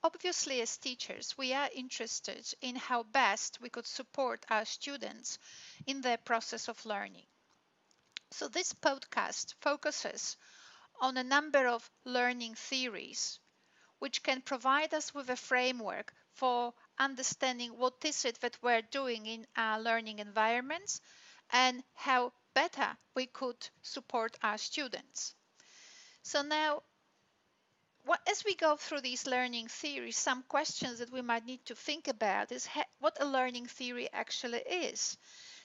Obviously, as teachers, we are interested in how best we could support our students in their process of learning. So this podcast focuses on a number of learning theories, which can provide us with a framework for understanding what is it that we're doing in our learning environments and how better we could support our students. So now, as we go through these learning theories, some questions that we might need to think about is what a learning theory actually is.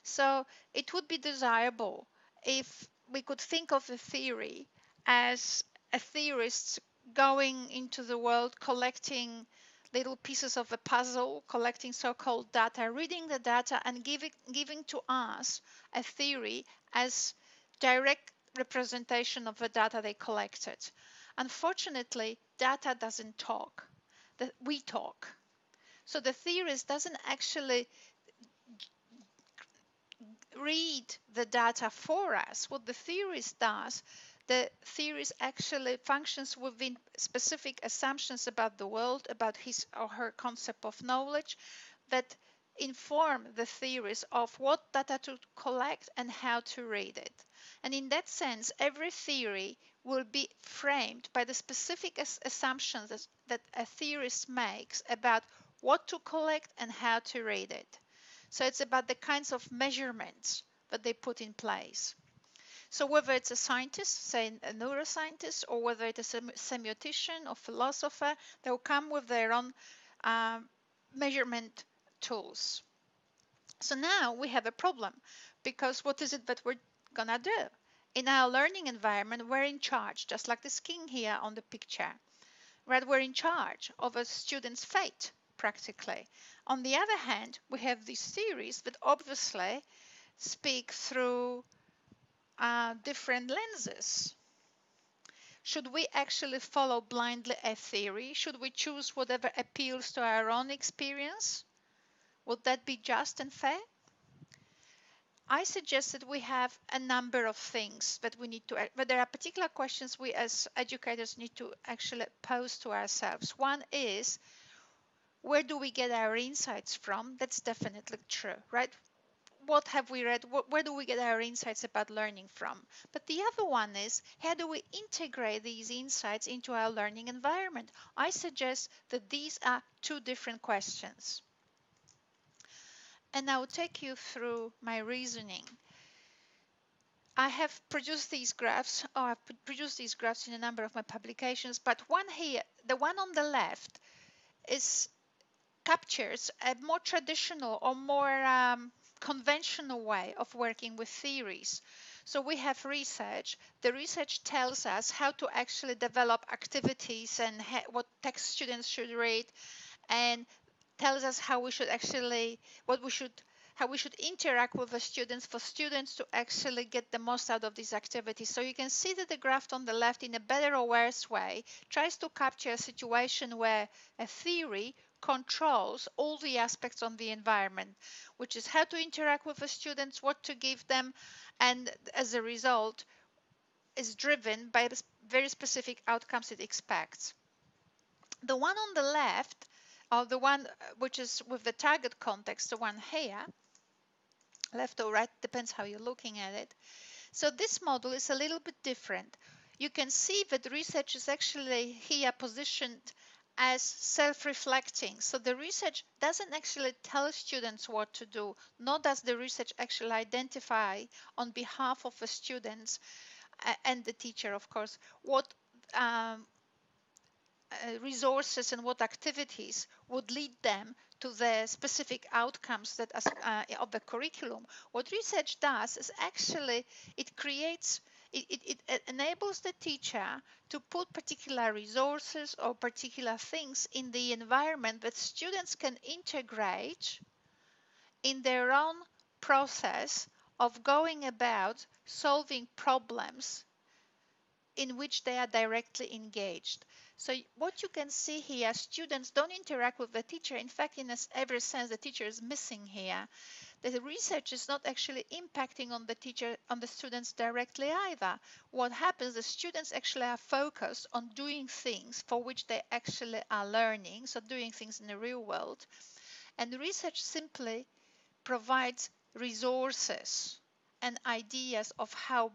So it would be desirable if we could think of a theory as a theorist going into the world, collecting little pieces of a puzzle, collecting so-called data, reading the data and giving to us a theory as direct representation of the data they collected. Unfortunately, data doesn't talk. We talk. So the theorist doesn't actually read the data for us. What the theorist does, the theorist actually functions within specific assumptions about the world, about his or her concept of knowledge that inform the theorist of what data to collect and how to read it. And in that sense, every theory will be framed by the specific assumptions that a theorist makes about what to collect and how to read it. So it's about the kinds of measurements that they put in place. So whether it's a scientist, say a neuroscientist, or whether it's a semiotician or philosopher, they'll come with their own measurement tools. So now we have a problem, because what is it that we're gonna do? In our learning environment, we're in charge, just like this king here on the picture. Right, we're in charge of a student's fate, practically. On the other hand, we have these theories that obviously speak through different lenses. Should we actually follow blindly a theory? Should we choose whatever appeals to our own experience? Would that be just and fair? I suggest that we have a number of things that we need to, but there are particular questions we as educators need to actually pose to ourselves. One is, where do we get our insights from? That's definitely true, right? What have we read? Where do we get our insights about learning from? But the other one is, how do we integrate these insights into our learning environment? I suggest that these are two different questions. And I'll take you through my reasoning. I have produced these graphs, or I've produced these graphs in a number of my publications, but one here, the one on the left, captures a more traditional or more conventional way of working with theories. So we have research. The research tells us how to actually develop activities and what text students should read, and tells us how we should actually, how we should interact with the students for students to actually get the most out of these activities. So you can see that the graph on the left, in a better or worse way, tries to capture a situation where a theory controls all the aspects on the environment, which is how to interact with the students, what to give them, and as a result is driven by the very specific outcomes it expects. The one on the left, or the one which is with the target context, the one here, left or right, depends how you're looking at it. So this model is a little bit different. You can see that the research is actually here positioned as self-reflecting. So the research doesn't actually tell students what to do, nor does the research actually identify on behalf of the students and the teacher, of course, what resources and what activities would lead them to the specific outcomes that of the curriculum. What research does is actually it creates, it enables the teacher to put particular resources or particular things in the environment that students can integrate in their own process of going about solving problems in which they are directly engaged. So what you can see here, students don't interact with the teacher. In fact, in every sense, the teacher is missing here. the research is not actually impacting on the teacher, on the students directly either. What happens, the students actually are focused on doing things for which they actually are learning, so doing things in the real world. And the research simply provides resources and ideas of how,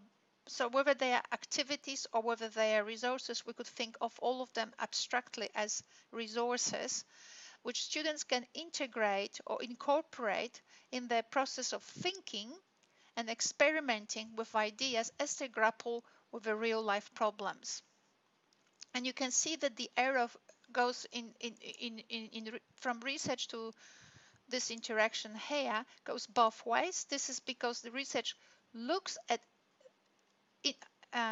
so whether they are activities or whether they are resources, we could think of all of them abstractly as resources, which students can integrate or incorporate in their process of thinking and experimenting with ideas as they grapple with the real life problems. And you can see that the arrow goes from research to this interaction here goes both ways. This is because the research looks at it,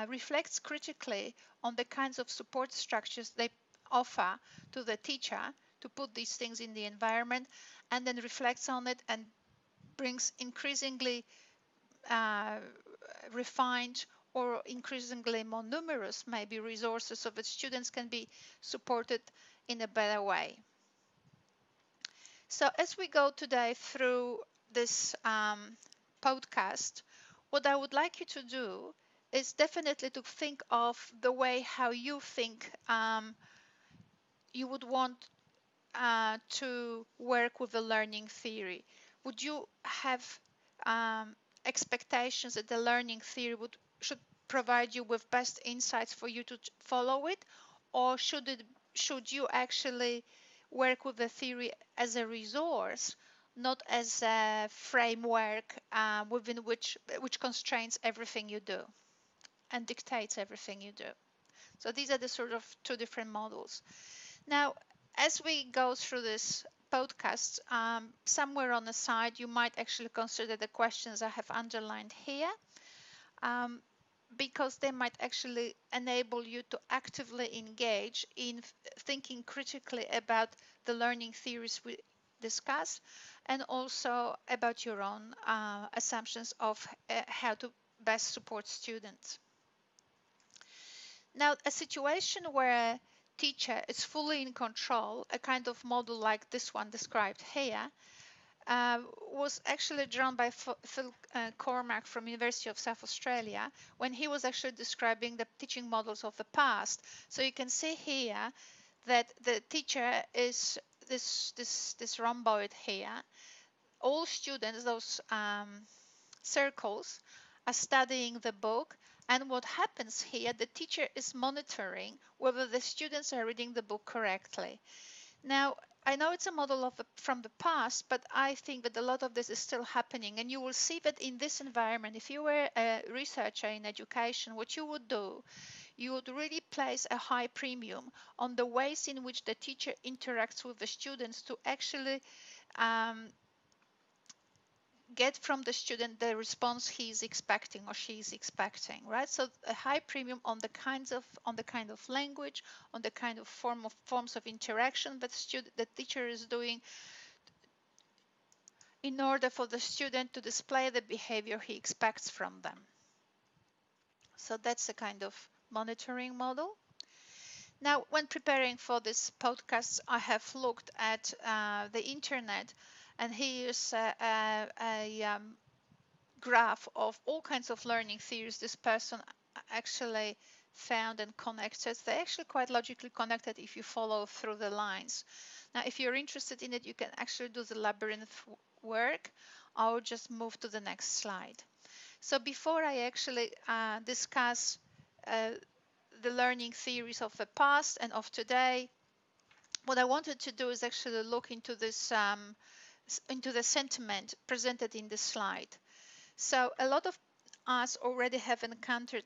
reflects critically on the kinds of support structures they offer to the teacher to put these things in the environment, and then reflects on it and brings increasingly refined or increasingly more numerous maybe resources so that students can be supported in a better way. So as we go today through this podcast, what I would like you to do is definitely to think of the way how you think you would want to work with the learning theory. Would you have expectations that the learning theory should provide you with best insights for you to follow it, or should you actually work with the theory as a resource, not as a framework within which constrains everything you do and dictates everything you do? So these are the sort of two different models. Now, as we go through this podcast, somewhere on the side, you might actually consider the questions I have underlined here, because they might actually enable you to actively engage in thinking critically about the learning theories we discuss, and also about your own assumptions of how to best support students. Now, a situation where a teacher is fully in control, a kind of model like this one described here, was actually drawn by Phil Cormack from University of South Australia when he was actually describing the teaching models of the past. So you can see here that the teacher is this rhomboid here. All students, those circles, are studying the book, and what happens here, the teacher is monitoring whether the students are reading the book correctly. Now, I know it's a model from the past, but I think that a lot of this is still happening, and you will see that in this environment, if you were a researcher in education, what you would do, you would really place a high premium on the ways in which the teacher interacts with the students to actually get from the student the response he is expecting or she is expecting, right? So a high premium on the kind of language, on the kind of forms of interaction that the teacher is doing in order for the student to display the behavior he expects from them. So that's a kind of monitoring model. Now, when preparing for this podcast, I have looked at the internet, and here's a graph of all kinds of learning theories this person actually found and connected. They're actually quite logically connected if you follow through the lines. Now, if you're interested in it, you can actually do the labyrinth work. I'll just move to the next slide. So before I actually discuss the learning theories of the past and of today, what I wanted to do is actually look into this into the sentiment presented in this slide. So a lot of us already have encountered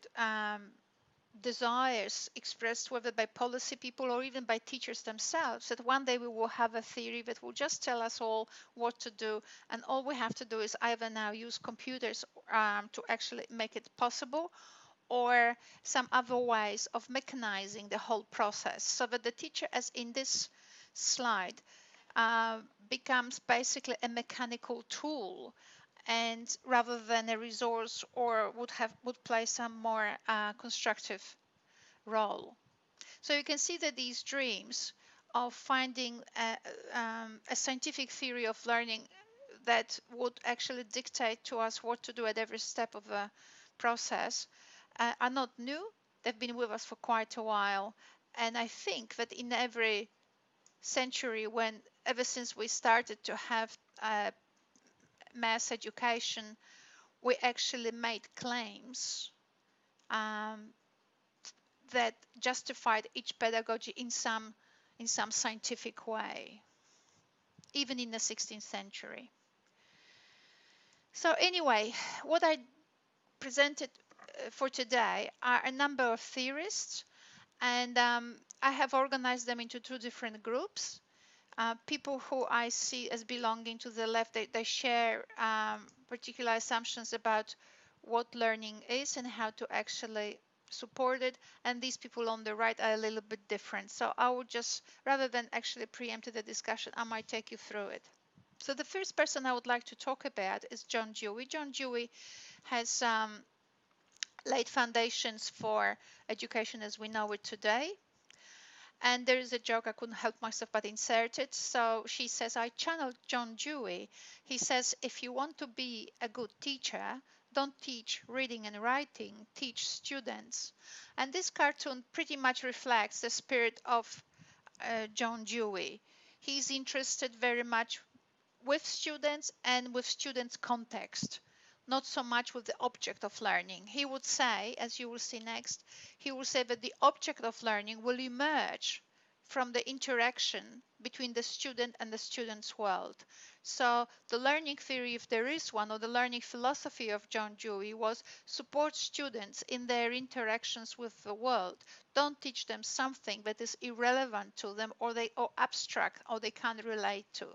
desires expressed whether by policy people or even by teachers themselves, that one day we will have a theory that will just tell us all what to do, and all we have to do is either now use computers to actually make it possible, or some other ways of mechanizing the whole process, so that the teacher, as in this slide, becomes basically a mechanical tool, and rather than a resource, or would play some more constructive role. So you can see that these dreams of finding a scientific theory of learning that would actually dictate to us what to do at every step of the process are not new. They've been with us for quite a while. And I think that in every century, ever since we started to have mass education, we actually made claims that justified each pedagogy in some scientific way, even in the 16th century. So anyway, what I presented for today are a number of theorists, and I have organized them into two different groups. People who I see as belonging to the left, they share particular assumptions about what learning is and how to actually support it, and these people on the right are a little bit different. So I would just, rather than actually preempt the discussion, I might take you through it. So the first person I would like to talk about is John Dewey. John Dewey has laid foundations for education as we know it today. And there is a joke, I couldn't help myself but insert it. So she says, I channeled John Dewey. He says, if you want to be a good teacher, don't teach reading and writing, teach students. And this cartoon pretty much reflects the spirit of John Dewey. He's interested very much with students and with students' context, not so much with the object of learning. He would say, as you will see next, he will say that the object of learning will emerge from the interaction between the student and the student's world. So the learning theory, if there is one, or the learning philosophy of John Dewey was support students in their interactions with the world. Don't teach them something that is irrelevant to them or abstract or they can't relate to.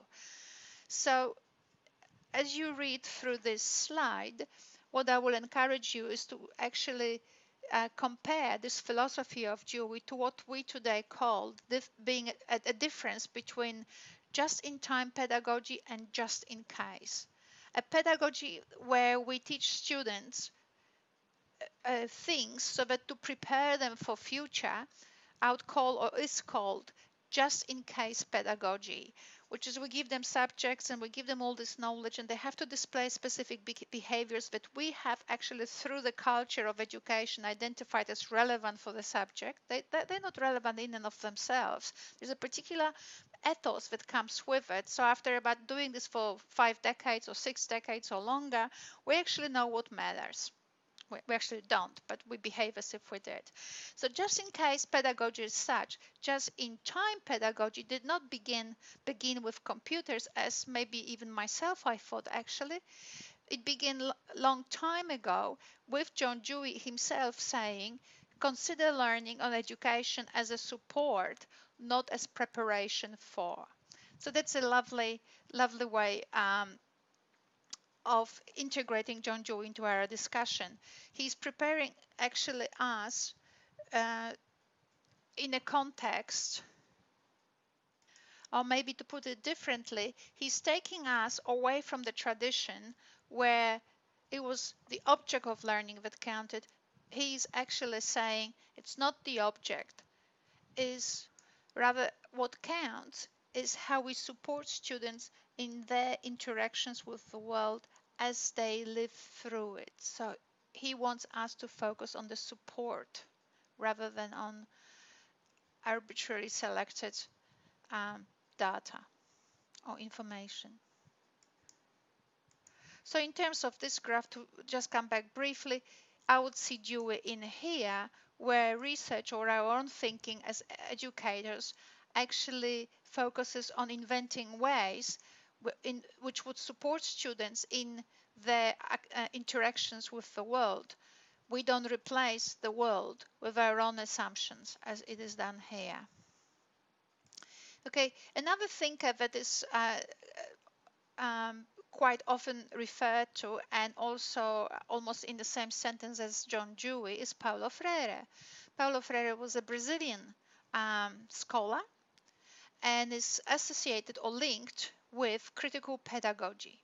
So as you read through this slide, what I will encourage you is to actually compare this philosophy of Dewey to what we today call being a difference between just-in-time pedagogy and just-in-case. A pedagogy where we teach students things so that to prepare them for future is called just-in-case pedagogy, which is we give them subjects and we give them all this knowledge and they have to display specific behaviors that we have actually through the culture of education identified as relevant for the subject. They're not relevant in and of themselves. There's a particular ethos that comes with it. So after about doing this for 5 decades or 6 decades or longer, we actually know what matters. We actually don't, but we behave as if we did. So just in case pedagogy is such, just in time pedagogy did not begin with computers, as maybe even myself I thought actually. It began long time ago with John Dewey himself saying, consider learning or education as a support, not as preparation for. So that's a lovely way of integrating John Dewey into our discussion. He's preparing actually us in a context, or maybe to put it differently, he's taking us away from the tradition where it was the object of learning that counted. He's actually saying it's not the object, is rather what counts is how we support students in their interactions with the world as they live through it. So he wants us to focus on the support rather than on arbitrarily selected data or information. So in terms of this graph, to just come back briefly, I would see Dewey in here, where research or our own thinking as educators actually focuses on inventing ways which would support students in their interactions with the world. We don't replace the world with our own assumptions as it is done here. Okay, another thinker that is quite often referred to and also almost in the same sentence as John Dewey is Paulo Freire. Paulo Freire was a Brazilian scholar and is associated or linked with critical pedagogy.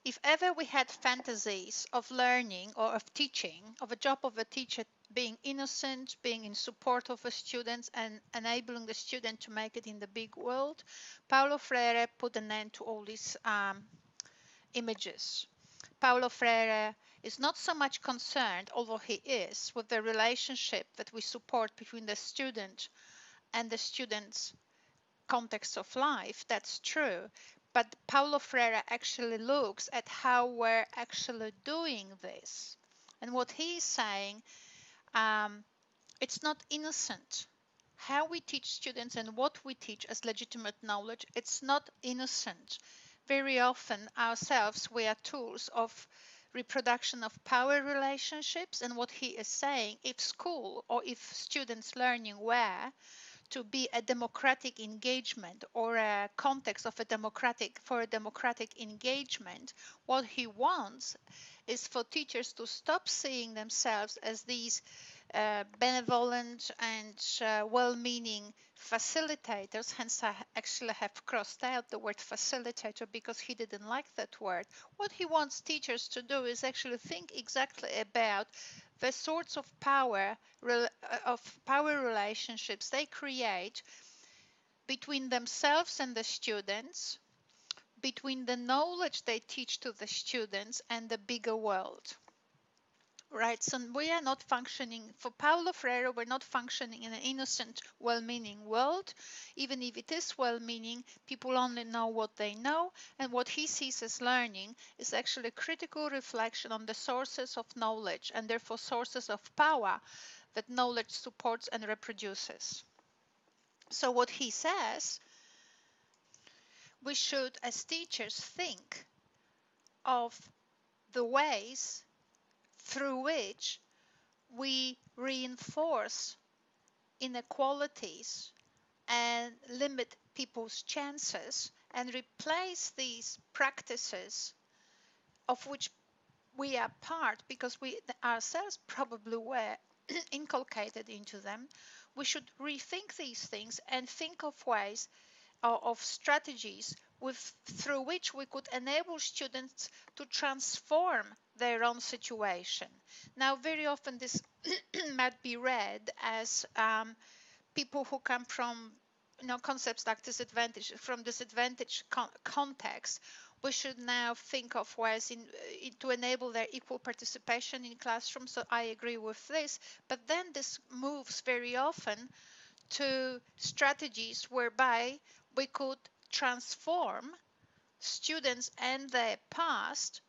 If ever we had fantasies of learning or of teaching, of a job of a teacher being innocent, being in support of the students and enabling the student to make it in the big world. Paulo Freire put an end to all these images. Paulo Freire is not so much concerned, although he is, with the relationship that we support between the student and the student's context of life. That's true. But Paulo Freire actually looks at how we're actually doing this. And what he is saying, it's not innocent. How we teach students and what we teach as legitimate knowledge, it's not innocent. Very often ourselves, we are tools of reproduction of power relationships. And what he is saying, if school or if students learning were to be a democratic engagement or a context of a democratic engagement, what he wants is for teachers to stop seeing themselves as these benevolent and well-meaning facilitators. Hence I actually have crossed out the word facilitator because he didn't like that word. What he wants teachers to do is actually think exactly about the sorts of power relationships they create between themselves and the students, between the knowledge they teach to the students and the bigger world. Right, so we are not functioning, for Paulo Freire, we're not functioning in an innocent, well-meaning world. Even if it is well-meaning, people only know what they know, and what he sees as learning is actually critical reflection on the sources of knowledge, and therefore sources of power that knowledge supports and reproduces. So what he says, we should, as teachers, think of the ways through which we reinforce inequalities and limit people's chances and replace these practices of which we are part because we ourselves probably were inculcated into them. We should rethink these things and think of ways of strategies through which we could enable students to transform their own situation. Now, very often this might be read as people who come from concepts like disadvantage, from disadvantaged context. We should now think of ways to enable their equal participation in classrooms. So I agree with this, but then this moves very often to strategies whereby we could transform students and their past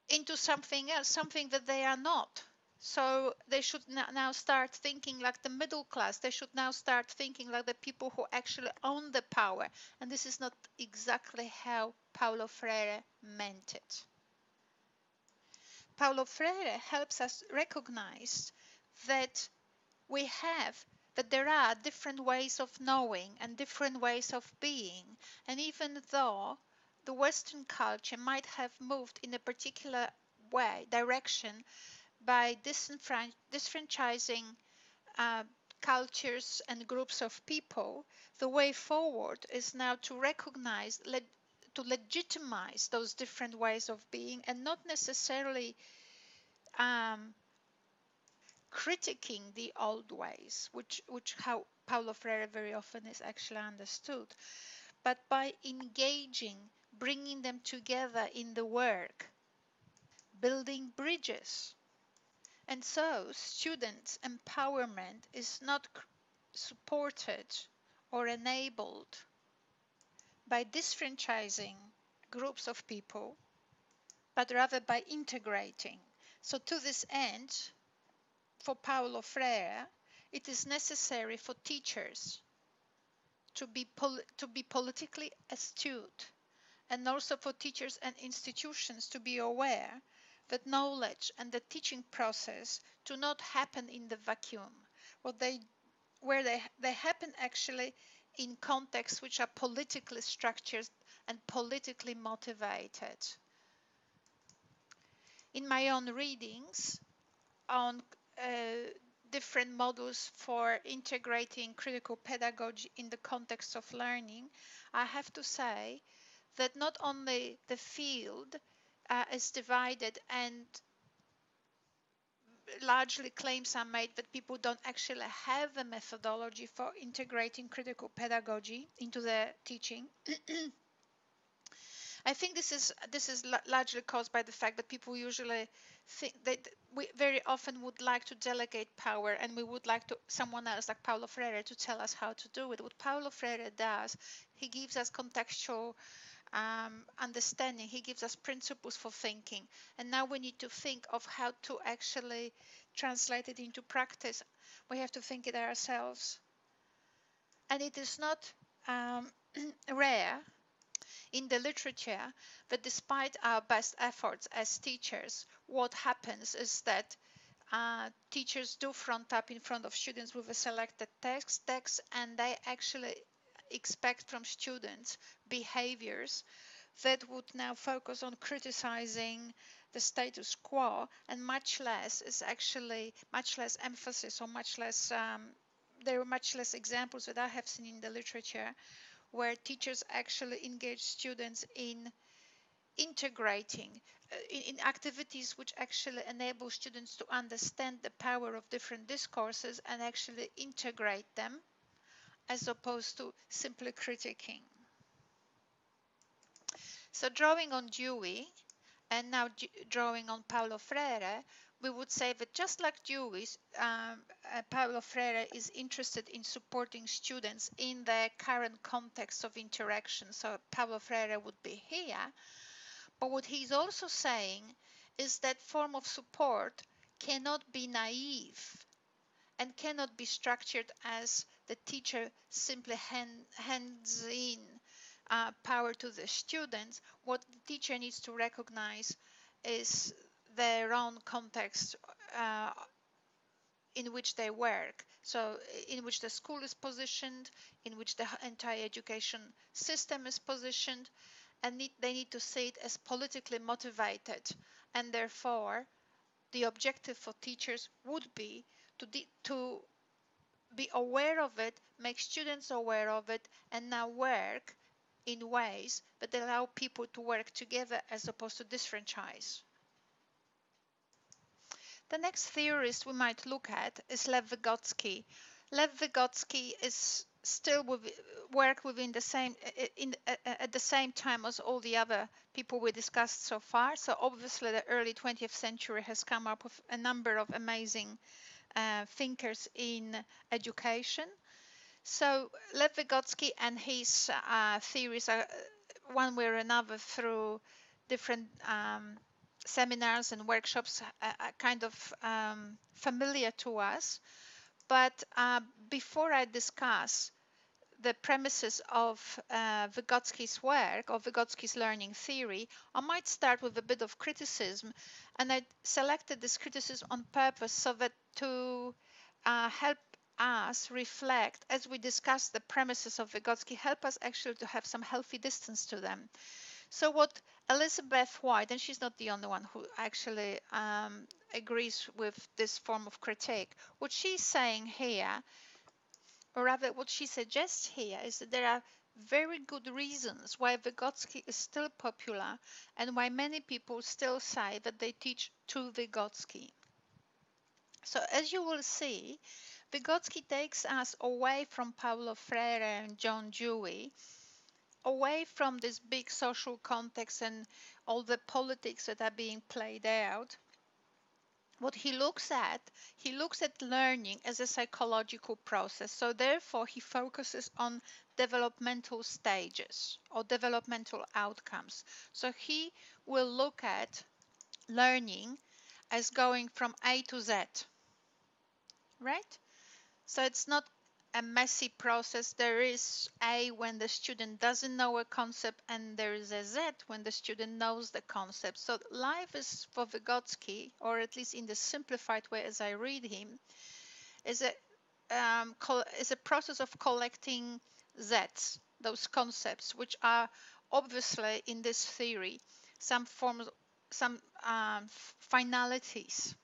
into something else, something that they are not. So they should now start thinking like the middle class. They should now start thinking like the people who actually own the power. And this is not exactly how Paulo Freire meant it. Paulo Freire helps us recognize that that there are different ways of knowing and different ways of being. And even though the Western culture might have moved in a particular direction by disfranchising cultures and groups of people, the way forward is now to recognize, to legitimize those different ways of being and not necessarily critiquing the old ways, which how Paulo Freire very often is actually understood, but by engaging, bringing them together in the work, building bridges. And so students' empowerment is not supported or enabled by disfranchising groups of people, but rather by integrating. So to this end, for Paulo Freire, it is necessary for teachers to be politically astute, and also for teachers and institutions to be aware that knowledge and the teaching process do not happen in the vacuum, where they happen actually in contexts which are politically structured and politically motivated. In my own readings on different models for integrating critical pedagogy in the context of learning, I have to say that not only the field is divided and largely claims are made that people don't actually have a methodology for integrating critical pedagogy into their teaching. I think this is largely caused by the fact that people usually think that we very often would like to delegate power, and we would like to someone else like Paulo Freire to tell us how to do it. What Paulo Freire does, he gives us contextual understanding. He gives us principles for thinking, and now we need to think of how to actually translate it into practice. We have to think it ourselves, and it is not rare in the literature that despite our best efforts as teachers, what happens is that teachers do front up in front of students with a selected text, and they actually expect from students behaviors that would now focus on criticizing the status quo, and much less emphasis, or much less there are much less examples that I have seen in the literature where teachers actually engage students in integrating in activities which actually enable students to understand the power of different discourses and actually integrate them, as opposed to simply critiquing. So drawing on Dewey and now drawing on Paulo Freire, we would say that just like Dewey, Paulo Freire is interested in supporting students in their current context of interaction. So Paulo Freire would be here. But what he's also saying is that form of support cannot be naive and cannot be structured as the teacher simply hands in power to the students. What the teacher needs to recognize is their own context in which they work. So in which the school is positioned, in which the entire education system is positioned, and they need to see it as politically motivated. And therefore, the objective for teachers would be to be aware of it, make students aware of it, and now work in ways that allow people to work together as opposed to disfranchise. The next theorist we might look at is Lev Vygotsky. Lev Vygotsky is still work within the same at the same time as all the other people we discussed so far. So obviously the early 20th century has come up with a number of amazing thinkers in education. So Lev Vygotsky and his theories are one way or another through different seminars and workshops kind of familiar to us. But before I discuss the premises of Vygotsky's work, or Vygotsky's learning theory, I might start with a bit of criticism. And I selected this criticism on purpose so that to help us reflect, as we discuss the premises of Vygotsky, help us actually to have some healthy distance to them. So what Elizabeth White, and she's not the only one who actually agrees with this form of critique, what she's saying here, or rather what she suggests here, is that there are very good reasons why Vygotsky is still popular and why many people still say that they teach to Vygotsky. So as you will see, Vygotsky takes us away from Paulo Freire and John Dewey, away from this big social context and all the politics that are being played out. What he looks at learning as a psychological process. So therefore, he focuses on developmental stages or developmental outcomes. So he will look at learning as going from A to Z, right? So it's not a messy process. There is A when the student doesn't know a concept, and there is a Z when the student knows the concept. So life is, for Vygotsky, or at least in the simplified way as I read him, is a process of collecting Zs, those concepts, which are obviously in this theory some forms, some finalities.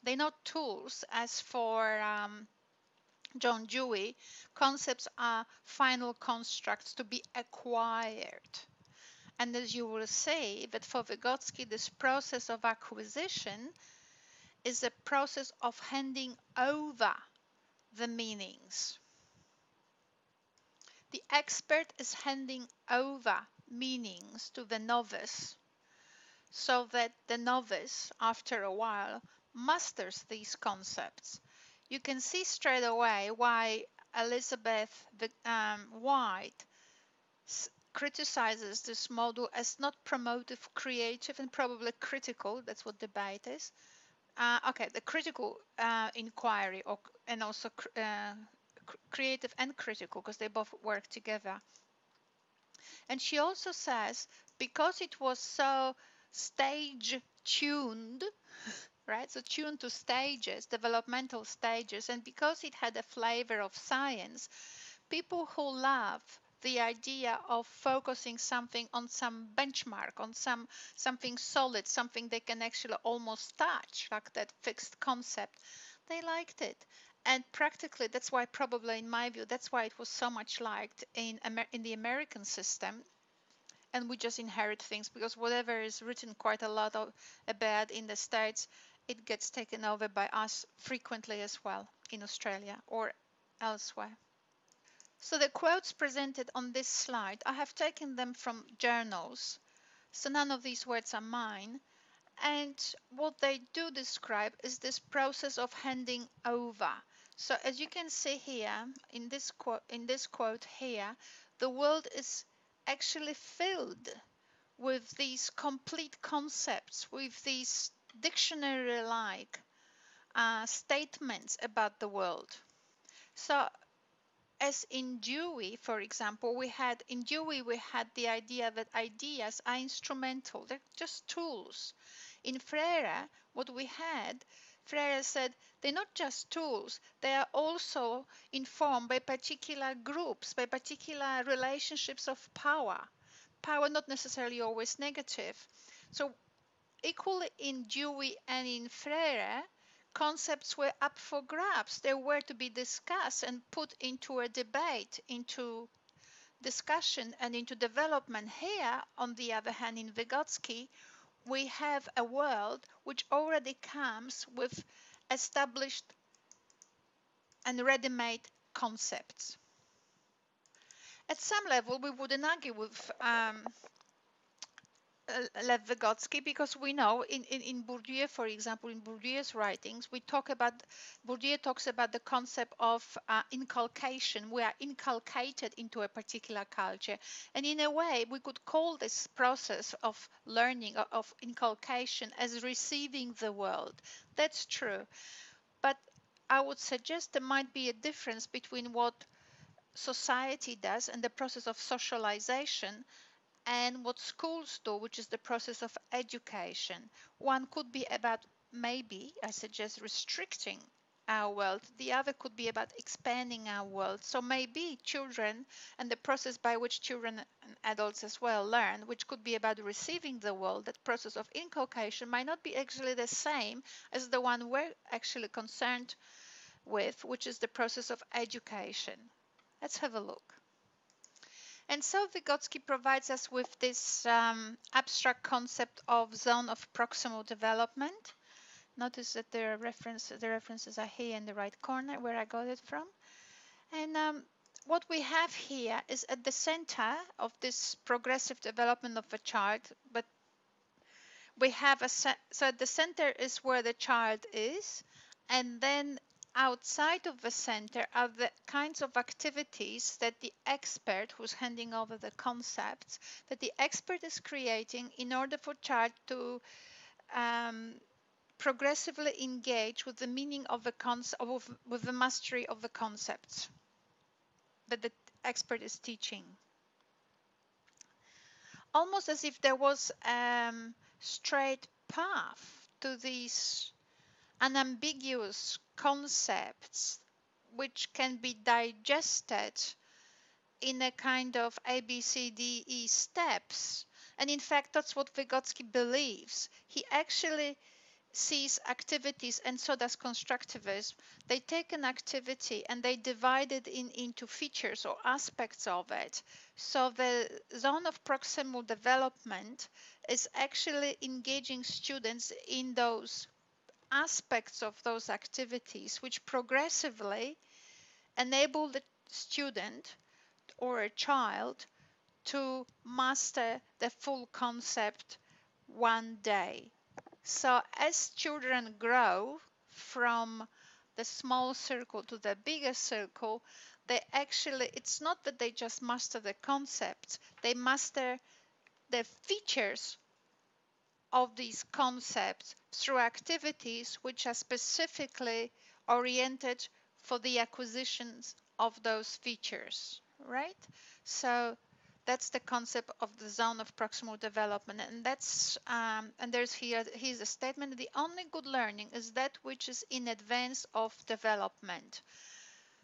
They're not tools as for John Dewey. Concepts are final constructs to be acquired. And as you will see, that for Vygotsky, this process of acquisition is a process of handing over the meanings. The expert is handing over meanings to the novice so that the novice, after a while, masters these concepts. You can see straight away why Elizabeth White criticizes this model as not promotive, creative, and probably critical. That's what debate is. Okay, the critical inquiry, and also creative and critical, because they both work together. And she also says, because it was so stage tuned, right? So tuned to stages, developmental stages, and because it had a flavor of science, people who love the idea of focusing something on some benchmark, on something solid, something they can actually almost touch, like that fixed concept, they liked it. And practically, that's why, probably in my view, that's why it was so much liked in the American system. And we just inherit things, because whatever is written quite a lot about in the States, it gets taken over by us frequently as well in Australia or elsewhere. So the quotes presented on this slide, I have taken them from journals, so none of these words are mine. And what they do describe is this process of handing over. So as you can see here, in this quote here, the world is actually filled with these complete concepts, with these dictionary-like statements about the world. So as in Dewey, for example, we had the idea that ideas are instrumental, they're just tools. In Freire, Freire said they're not just tools, they are also informed by particular groups, by particular relationships of power. Power not necessarily always negative. So equally in Dewey and in Freire, concepts were up for grabs. They were to be discussed and put into a debate, into discussion and into development. Here, on the other hand, in Vygotsky, we have a world which already comes with established and ready-made concepts. At some level, we wouldn't argue with Lev Vygotsky, because we know in Bourdieu, for example, in Bourdieu's writings, Bourdieu talks about the concept of inculcation. We are inculcated into a particular culture, and in a way, we could call this process of learning, of inculcation, as receiving the world. That's true, but I would suggest there might be a difference between what society does and the process of socialization and what schools do, which is the process of education. One could be about, maybe, I suggest, restricting our world. The other could be about expanding our world. So maybe children and the process by which children and adults as well learn, which could be about receiving the world, that process of inculcation might not be actually the same as the one we're actually concerned with, which is the process of education. Let's have a look. And so Vygotsky provides us with this abstract concept of zone of proximal development. Notice that the references are here in the right corner where I got it from. And what we have here is at the center of this progressive development of a child, but we have so at the center is where the child is, and then outside of the center are the kinds of activities that the expert who's handing over the concepts, that the expert is creating in order for child to progressively engage with the meaning of the concept, with the mastery of the concepts that the expert is teaching. Almost as if there was straight path to these unambiguous concepts which can be digested in a kind of A, B, C, D, E steps. And in fact, that's what Vygotsky believes. He actually sees activities, and so does Constructivism. They take an activity and they divide it into features or aspects of it. So the zone of proximal development is actually engaging students in those aspects of those activities which progressively enable the student or a child to master the full concept one day. So as children grow from the small circle to the bigger circle, they actually, it's not that they just master the concepts, they master the features of these concepts through activities which are specifically oriented for the acquisitions of those features, right? So that's the concept of the zone of proximal development, and that's and here's a statement: the only good learning is that which is in advance of development.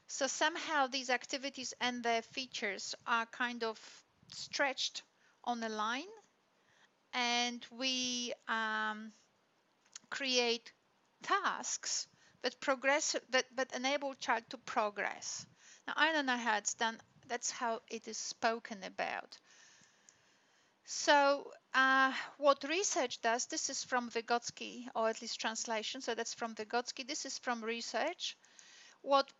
So somehow these activities and their features are kind of stretched on a line, and we create tasks that progress that enable child to progress. Now I don't know how it's done. That's how it is spoken about. So what research does, this is from Vygotsky, or at least translation, so that's from Vygotsky, this is from research. What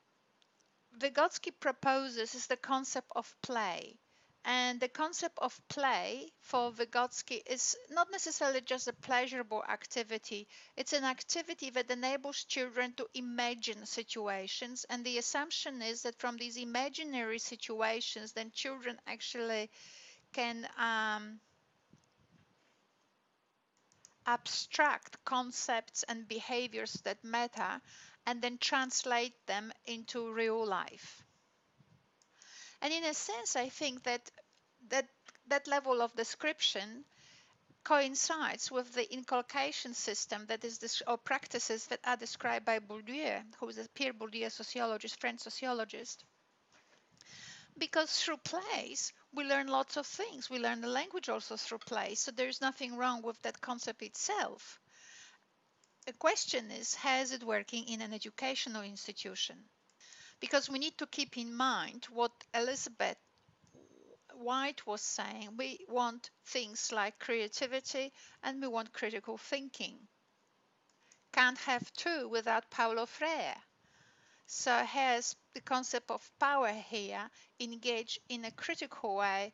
Vygotsky proposes is the concept of play. And the concept of play for Vygotsky is not necessarily just a pleasurable activity. It's an activity that enables children to imagine situations. And the assumption is that from these imaginary situations, then children actually can abstract concepts and behaviors that matter and then translate them into real life. And in a sense, I think that that level of description coincides with the inculcation system that is this, or practices that are described by Bourdieu, who is a Pierre Bourdieu sociologist, French sociologist. Because through plays, we learn lots of things. We learn the language also through plays, so there's nothing wrong with that concept itself. The question is, how is it working in an educational institution? Because we need to keep in mind what Elizabeth White was saying. We want things like creativity and we want critical thinking. Can't have two without Paulo Freire. So here's the concept of power here, engaged in a critical way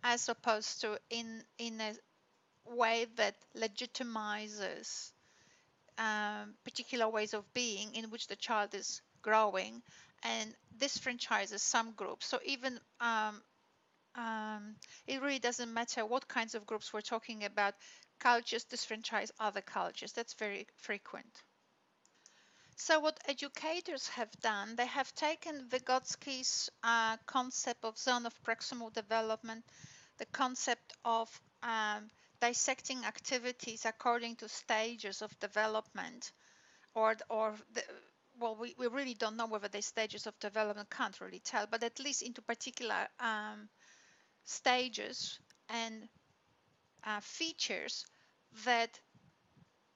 as opposed to in a way that legitimizes particular ways of being in which the child is growing and disfranchises some groups. So even it really doesn't matter what kinds of groups we're talking about. Cultures disfranchise other cultures. That's very frequent. So what educators have done, they have taken Vygotsky's concept of zone of proximal development, the concept of dissecting activities according to stages of development, or well, we really don't know whether the stages of development, can't really tell, but at least into particular stages and features that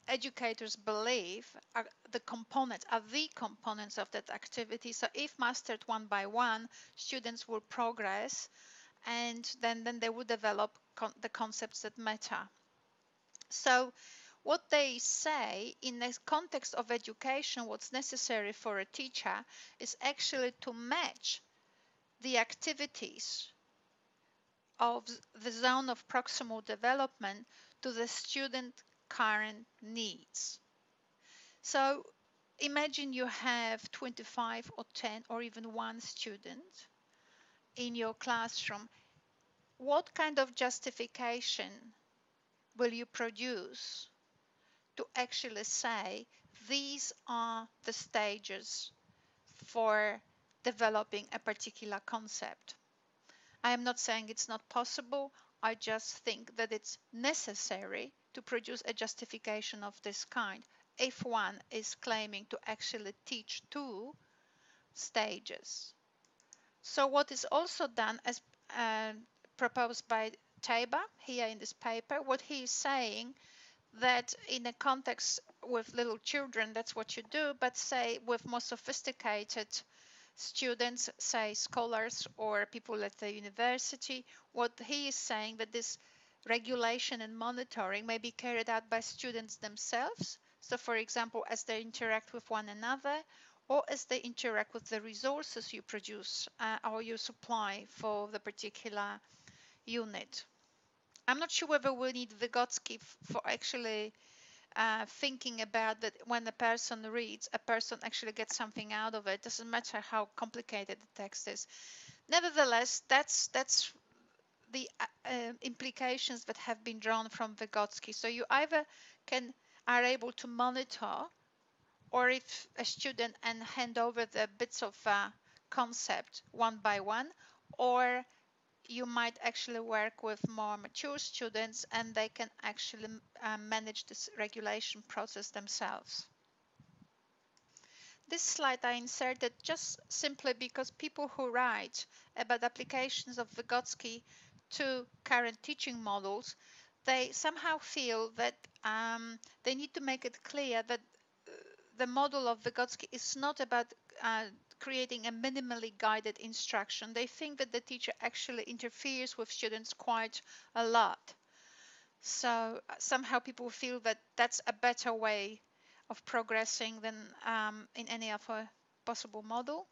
educators believe are the components of that activity. So if mastered one by one, students will progress, and then they will develop the concepts that matter. So what they say in the context of education, what's necessary for a teacher is actually to match the activities of the zone of proximal development to the student current needs. So imagine you have 25 or 10 or even one student in your classroom. What kind of justification will you produce to actually say these are the stages for developing a particular concept? I am not saying it's not possible. I just think that it's necessary to produce a justification of this kind if one is claiming to actually teach two stages. So what is also done, as proposed by Taiba here in this paper, what he is saying that in a context with little children, that's what you do, but say with more sophisticated students, say scholars or people at the university, what he is saying that this regulation and monitoring may be carried out by students themselves. So for example, as they interact with one another, or as they interact with the resources you produce or you supply for the particular unit. I'm not sure whether we need Vygotsky for actually thinking about that when a person reads, a person actually gets something out of it. Doesn't matter how complicated the text is. Nevertheless, that's the implications that have been drawn from Vygotsky. So you either are able to monitor, or if a student and hand over the bits of concept one by one, or you might actually work with more mature students and they can actually manage this regulation process themselves. This slide I inserted just simply because people who write about applications of Vygotsky to current teaching models, they somehow feel that they need to make it clear that the model of Vygotsky is not about creating a minimally guided instruction. They think that the teacher actually interferes with students quite a lot. So somehow people feel that that's a better way of progressing than in any other possible model.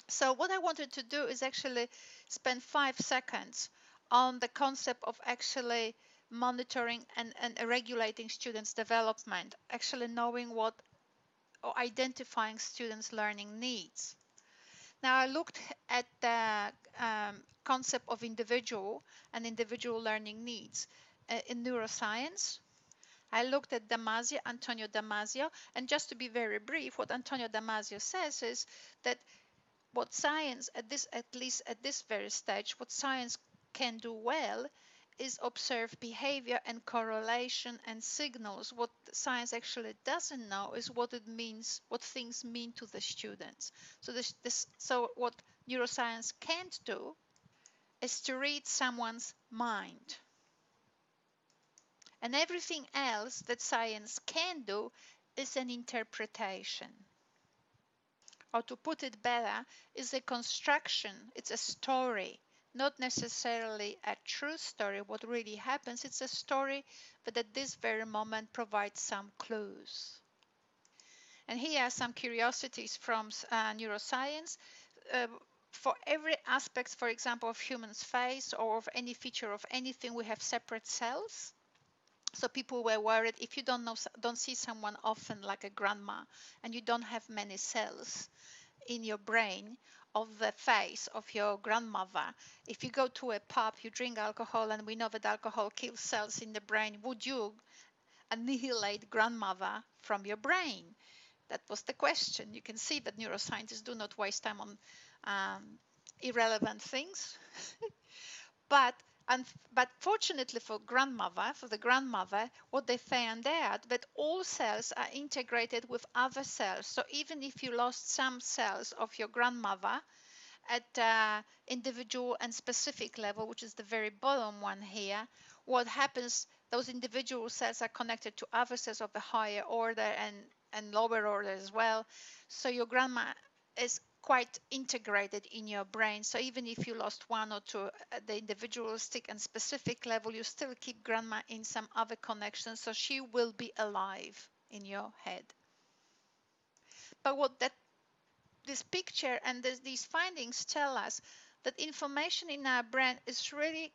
So what I wanted to do is actually spend 5 seconds on the concept of actually monitoring and regulating students' development, actually knowing what or identifying students' learning needs. Now I looked at the concept of individual and individual learning needs in neuroscience. I looked at Damasio, Antonio Damasio, and just to be very brief, what Antonio Damasio says is that what science, at least at this very stage, what science can do well is observe behavior and correlation and signals. What science actually doesn't know is what it means, what things mean to the students. So what neuroscience can't do is to read someone's mind. And everything else that science can do is an interpretation. Or to put it better, is a construction, it's a story, not necessarily a true story. What really happens, it's a story that at this very moment provides some clues. And here are some curiosities from neuroscience. For every aspect, for example, of human's face or of any feature of anything, we have separate cells. So people were worried if you don't see someone often, like a grandma, and you don't have many cells in your brain of the face of your grandmother. If you go to a pub, you drink alcohol, and we know that alcohol kills cells in the brain, would you annihilate grandmother from your brain? That was the question. You can see that neuroscientists do not waste time on irrelevant things. But fortunately for the grandmother, what they found out that all cells are integrated with other cells. So even if you lost some cells of your grandmother at individual and specific level, which is the very bottom one here, what happens, those individual cells are connected to other cells of the higher order and lower order as well. So your grandma is quite integrated in your brain. So even if you lost one or two at the individualistic and specific level, you still keep grandma in some other connections, so she will be alive in your head. But what this picture and these findings tell us, that information in our brain is really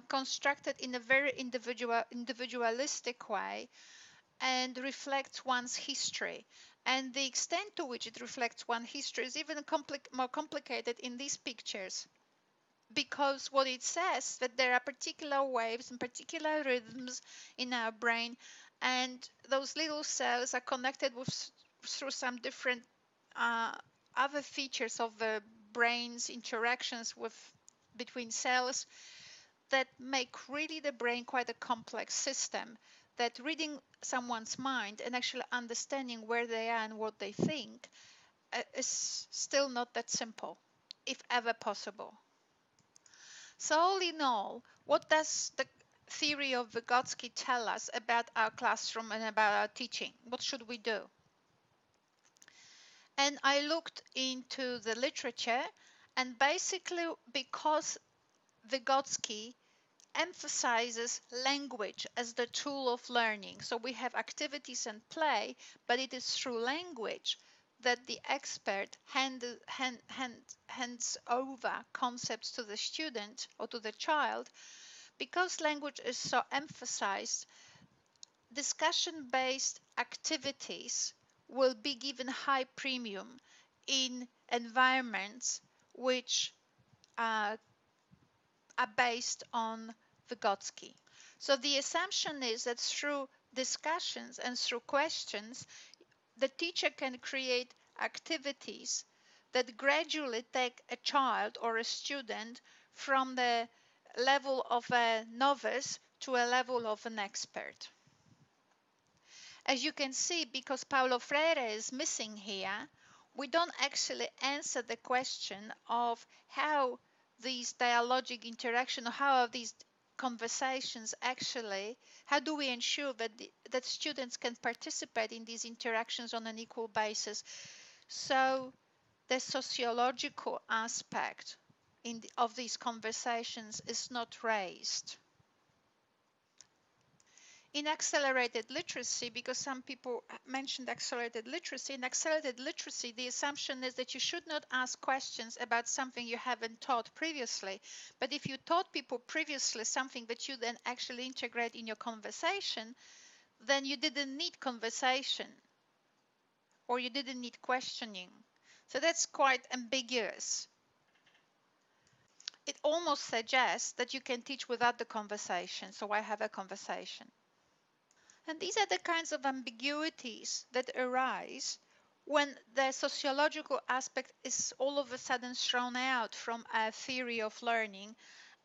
constructed in a very individualistic way and reflects one's history. And the extent to which it reflects one's history is even more complicated in these pictures, because what it says that there are particular waves and particular rhythms in our brain, and those little cells are connected through some different other features of the brain's interactions between cells that make really the brain quite a complex system, that reading someone's mind and actually understanding where they are and what they think is still not that simple, if ever possible. So all in all, what does the theory of Vygotsky tell us about our classroom and about our teaching? What should we do? And I looked into the literature, and basically because Vygotsky emphasizes language as the tool of learning. So we have activities and play, but it is through language that the expert hands over concepts to the student or to the child. Because language is so emphasized, discussion-based activities will be given high premium in environments which are based on Vygotsky. So the assumption is that through discussions and through questions, the teacher can create activities that gradually take a child or a student from the level of a novice to a level of an expert. As you can see, because Paulo Freire is missing here, we don't actually answer the question of how these dialogic interaction, or how are these conversations actually, how do we ensure that students can participate in these interactions on an equal basis? So the sociological aspect of these conversations is not raised. In accelerated literacy, because some people mentioned accelerated literacy, in accelerated literacy, the assumption is that you should not ask questions about something you haven't taught previously. But if you taught people previously something that you then actually integrate in your conversation, then you didn't need conversation or you didn't need questioning. So that's quite ambiguous. It almost suggests that you can teach without the conversation. So why have a conversation? And these are the kinds of ambiguities that arise when the sociological aspect is all of a sudden thrown out from our theory of learning,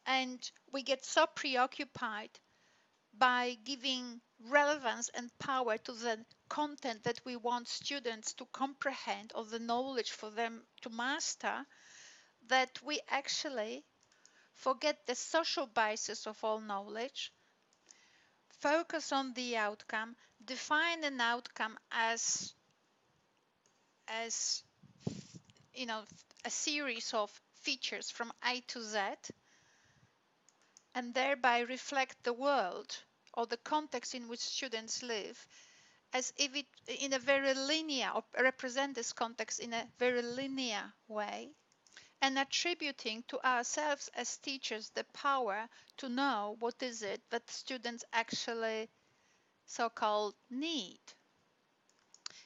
and we get so preoccupied by giving relevance and power to the content that we want students to comprehend, or the knowledge for them to master, that we actually forget the social basis of all knowledge, focus on the outcome, define an outcome as you know, a series of features from A to Z, and thereby reflect the world or the context in which students live as if it in a very linear, or represent this context in a very linear way, and attributing to ourselves as teachers the power to know what is it that students actually so-called need.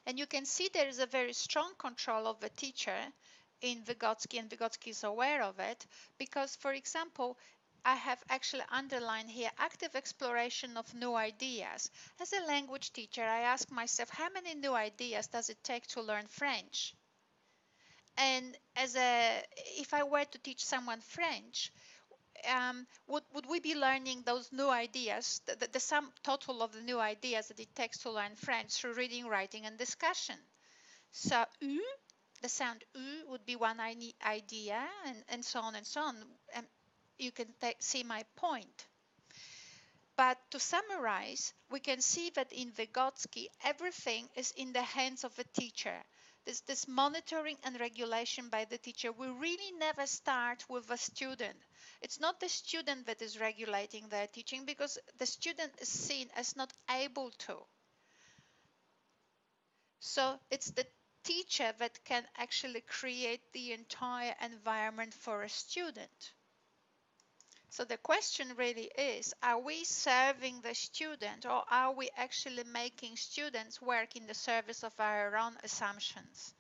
And you can see there is a very strong control of the teacher in Vygotsky, and Vygotsky is aware of it, because, for example, I have actually underlined here active exploration of new ideas. As a language teacher, I ask myself, how many new ideas does it take to learn French? And if I were to teach someone French, would we be learning those new ideas, the sum total of the new ideas that it takes to learn French, through reading, writing, and discussion? So, the sound would be one idea, and so on and so on. And you can see my point. But to summarize, we can see that in Vygotsky, everything is in the hands of the teacher. This monitoring and regulation by the teacher. We really never start with the student. It's not the student that is regulating their teaching, because the student is seen as not able to. So it's the teacher that can actually create the entire environment for a student. So the question really is, are we serving the student, or are we actually making students work in the service of our own assumptions?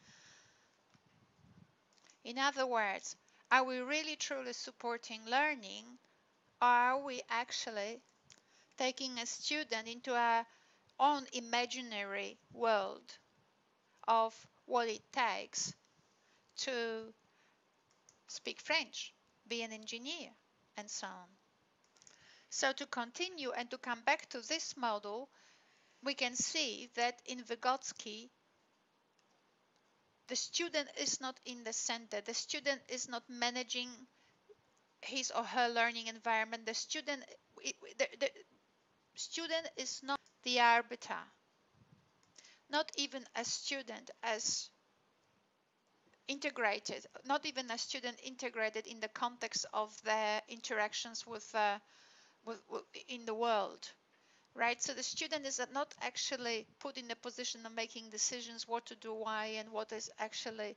In other words, are we really truly supporting learning, or are we actually taking a student into our own imaginary world of what it takes to speak French, be an engineer, and so on? So to continue and to come back to this model, we can see that in Vygotsky, the student is not in the center. The student is not managing his or her learning environment. The student is not the arbiter, not even a student as integrated, not even a student integrated in the context of their interactions with in the world, right? So the student is not actually put in the position of making decisions what to do, why, and what is actually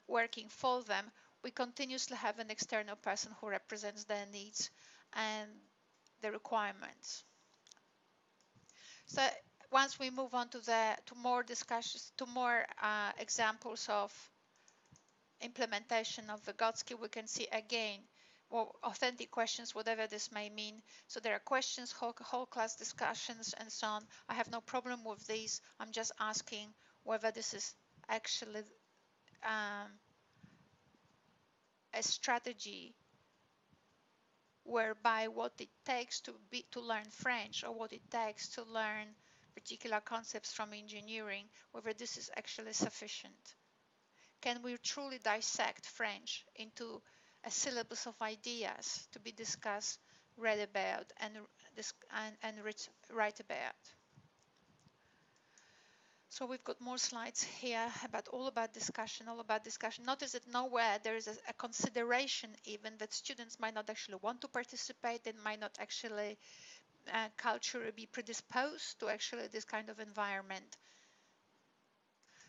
working for them. We continuously have an external person who represents their needs and the requirements. So once we move on to more discussions, to more examples of implementation of Vygotsky, we can see again, well, authentic questions, whatever this may mean. So there are questions, whole class discussions, and so on. I have no problem with these. I'm just asking whether this is actually a strategy whereby what it takes to learn French, or what it takes to learn particular concepts from engineering, whether this is actually sufficient. Can we truly dissect French into a syllabus of ideas to be discussed, read about, and write about? So we've got more slides here about all about discussion. Notice that nowhere there is a consideration even that students might not actually want to participate, and might not actually culturally be predisposed to actually this kind of environment.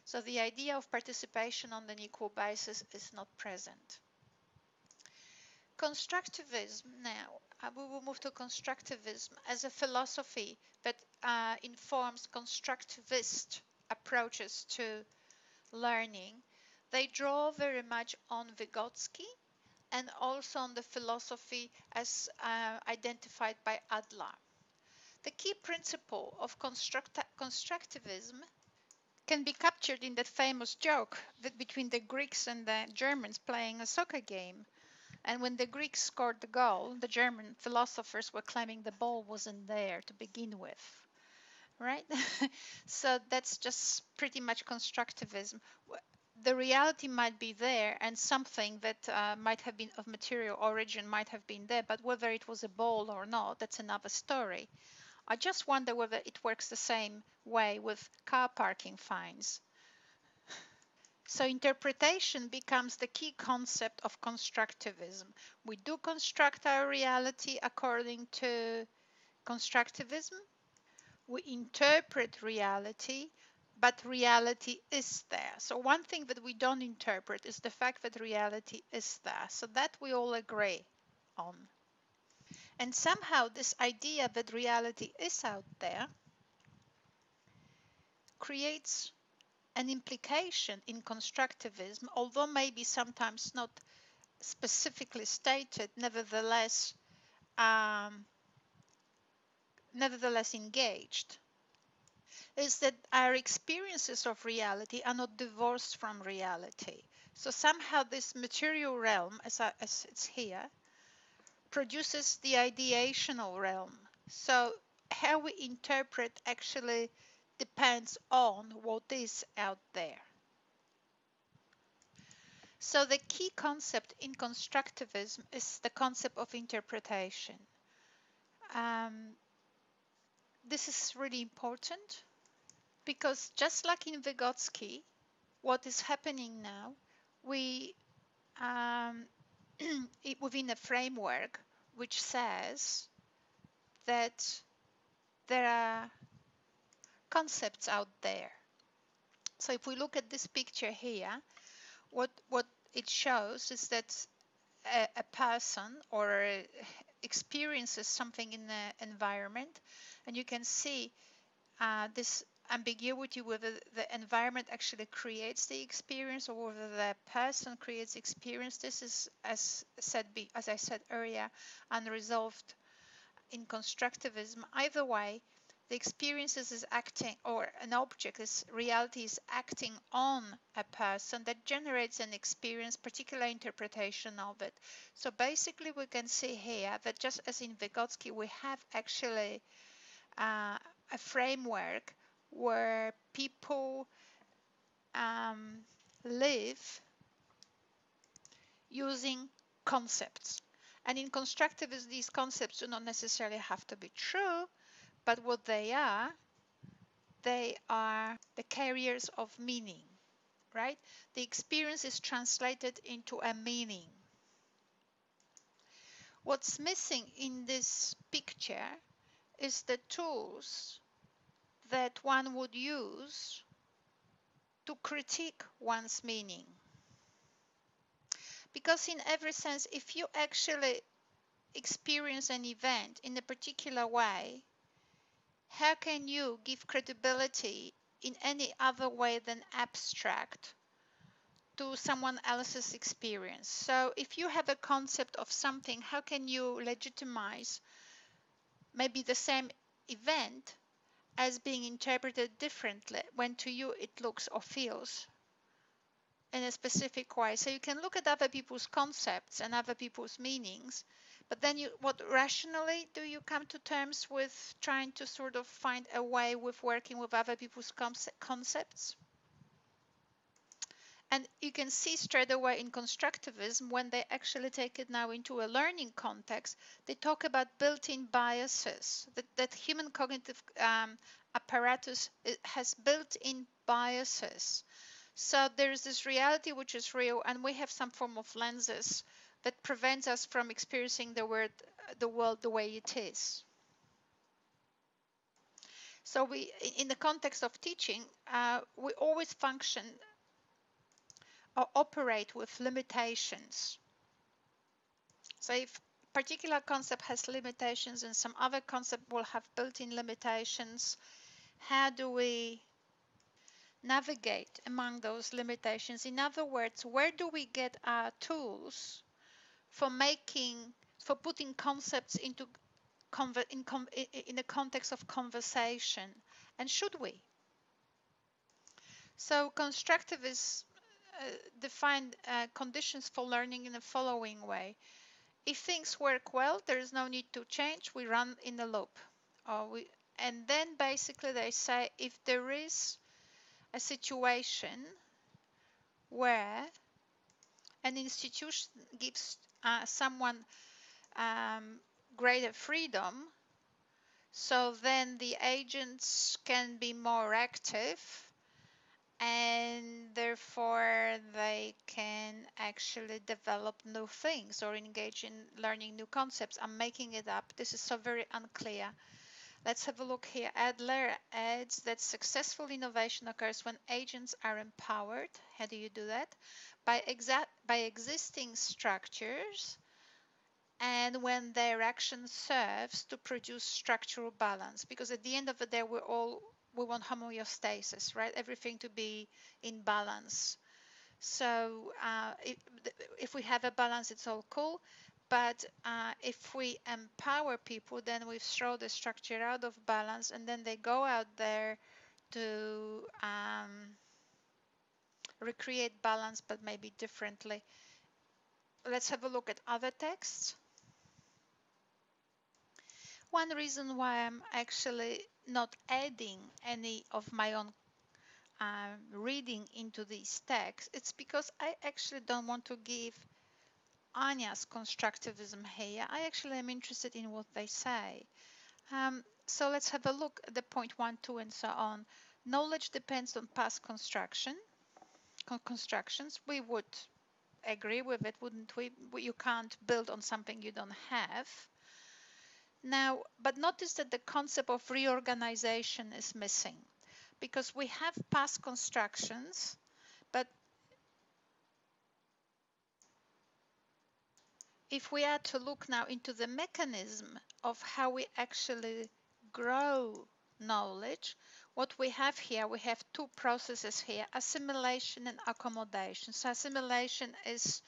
So the idea of participation on an equal basis is not present. Constructivism now. We will move to constructivism as a philosophy that informs constructivist approaches to learning. They draw very much on Vygotsky and also on the philosophy as identified by Adler. The key principle of constructivism can be captured in that famous joke that between the Greeks and the Germans playing a soccer game. And when the Greeks scored the goal, the German philosophers were claiming the ball wasn't there to begin with, right? So that's just pretty much constructivism. The reality might be there, and something that might have been of material origin might have been there, but whether it was a ball or not, that's another story. I just wonder whether it works the same way with car parking fines. So interpretation becomes the key concept of constructivism. We do construct our reality according to constructivism. We interpret reality, but reality is there. So one thing that we don't interpret is the fact that reality is there. So that we all agree on. And somehow this idea that reality is out there creates an implication in constructivism, although maybe sometimes not specifically stated, nevertheless engaged, is that our experiences of reality are not divorced from reality. So somehow this material realm, as it's here, produces the ideational realm. So how we interpret actually depends on what is out there. So the key concept in constructivism is the concept of interpretation. This is really important because just like in Vygotsky, what is happening now, we within a framework which says that there are concepts out there. So if we look at this picture here, what it shows is that a person or experiences something in the environment, and you can see this ambiguity whether the environment actually creates the experience or whether the person creates experience. This is, as I said earlier, unresolved in constructivism. Either way, the experience is acting, or an object, is reality, is acting on a person that generates an experience, particular interpretation of it. So basically we can see here that just as in Vygotsky, we have actually a framework where people live using concepts. And in constructivism, these concepts do not necessarily have to be true, but what they are the carriers of meaning, right? The experience is translated into a meaning. What's missing in this picture is the tools that one would use to critique one's meaning. Because in every sense, if you actually experience an event in a particular way, how can you give credibility in any other way than abstract to someone else's experience? So if you have a concept of something, how can you legitimize maybe the same event as being interpreted differently when to you it looks or feels in a specific way? So you can look at other people's concepts and other people's meanings, but then what rationally do you come to terms with trying to sort of find a way with working with other people's concepts? And you can see straight away in constructivism, when they actually take it now into a learning context, they talk about built-in biases, that human cognitive apparatus has built-in biases. So there is this reality which is real, and we have some form of lenses that prevents us from experiencing the world the way it is. So in the context of teaching, we always function or operate with limitations. So if a particular concept has limitations and some other concept will have built-in limitations, how do we navigate among those limitations? In other words, where do we get our tools for putting concepts into in the context of conversation, and should we? So constructivists define conditions for learning in the following way. If things work well, there is no need to change. We run in a loop. And then basically they say if there is a situation where an institution gives someone greater freedom, so then the agents can be more active, and therefore they can actually develop new things or engage in learning new concepts. I'm making it up. This is so very unclear. Let's have a look here. Adler adds that successful innovation occurs when agents are empowered. How do you do that? By existing structures, and when their action serves to produce structural balance. Because at the end of the day, we want homeostasis, right? Everything to be in balance. So if we have a balance, it's all cool. But if we empower people, then we throw the structure out of balance, and then they go out there to recreate balance, but maybe differently. Let's have a look at other texts. One reason why I'm actually not adding any of my own reading into these texts, it's because I actually don't want to give Ania's constructivism here. I actually am interested in what they say. So let's have a look at the point 1, 2, and so on. Knowledge depends on past constructions. We would agree with it, wouldn't we? You can't build on something you don't have. Now, but notice that the concept of reorganization is missing, because we have past constructions, but if we are to look now into the mechanism of how we actually grow knowledge, what we have here, we have two processes here, assimilation and accommodation. So assimilation is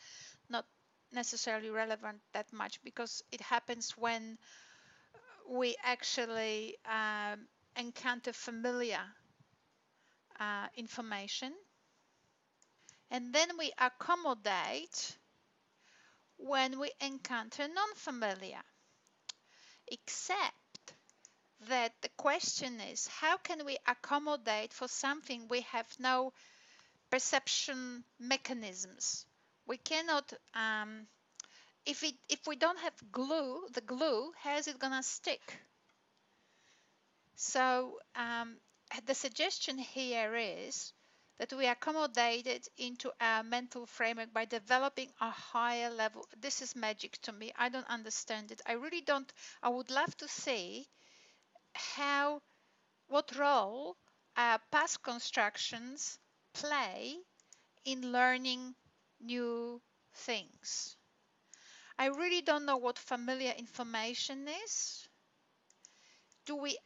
not necessarily relevant that much because it happens when we actually encounter familiar information, and then we accommodate when we encounter non-familiar. Except that the question is, how can we accommodate for something we have no perception mechanisms? We cannot, if we don't have glue, the glue, how is it gonna stick? So the suggestion here is that we accommodate it into our mental framework by developing a higher level. This is magic to me. I don't understand it. I really don't. I would love to see what role our past constructions play in learning new things. I really don't know what familiar information is. Can we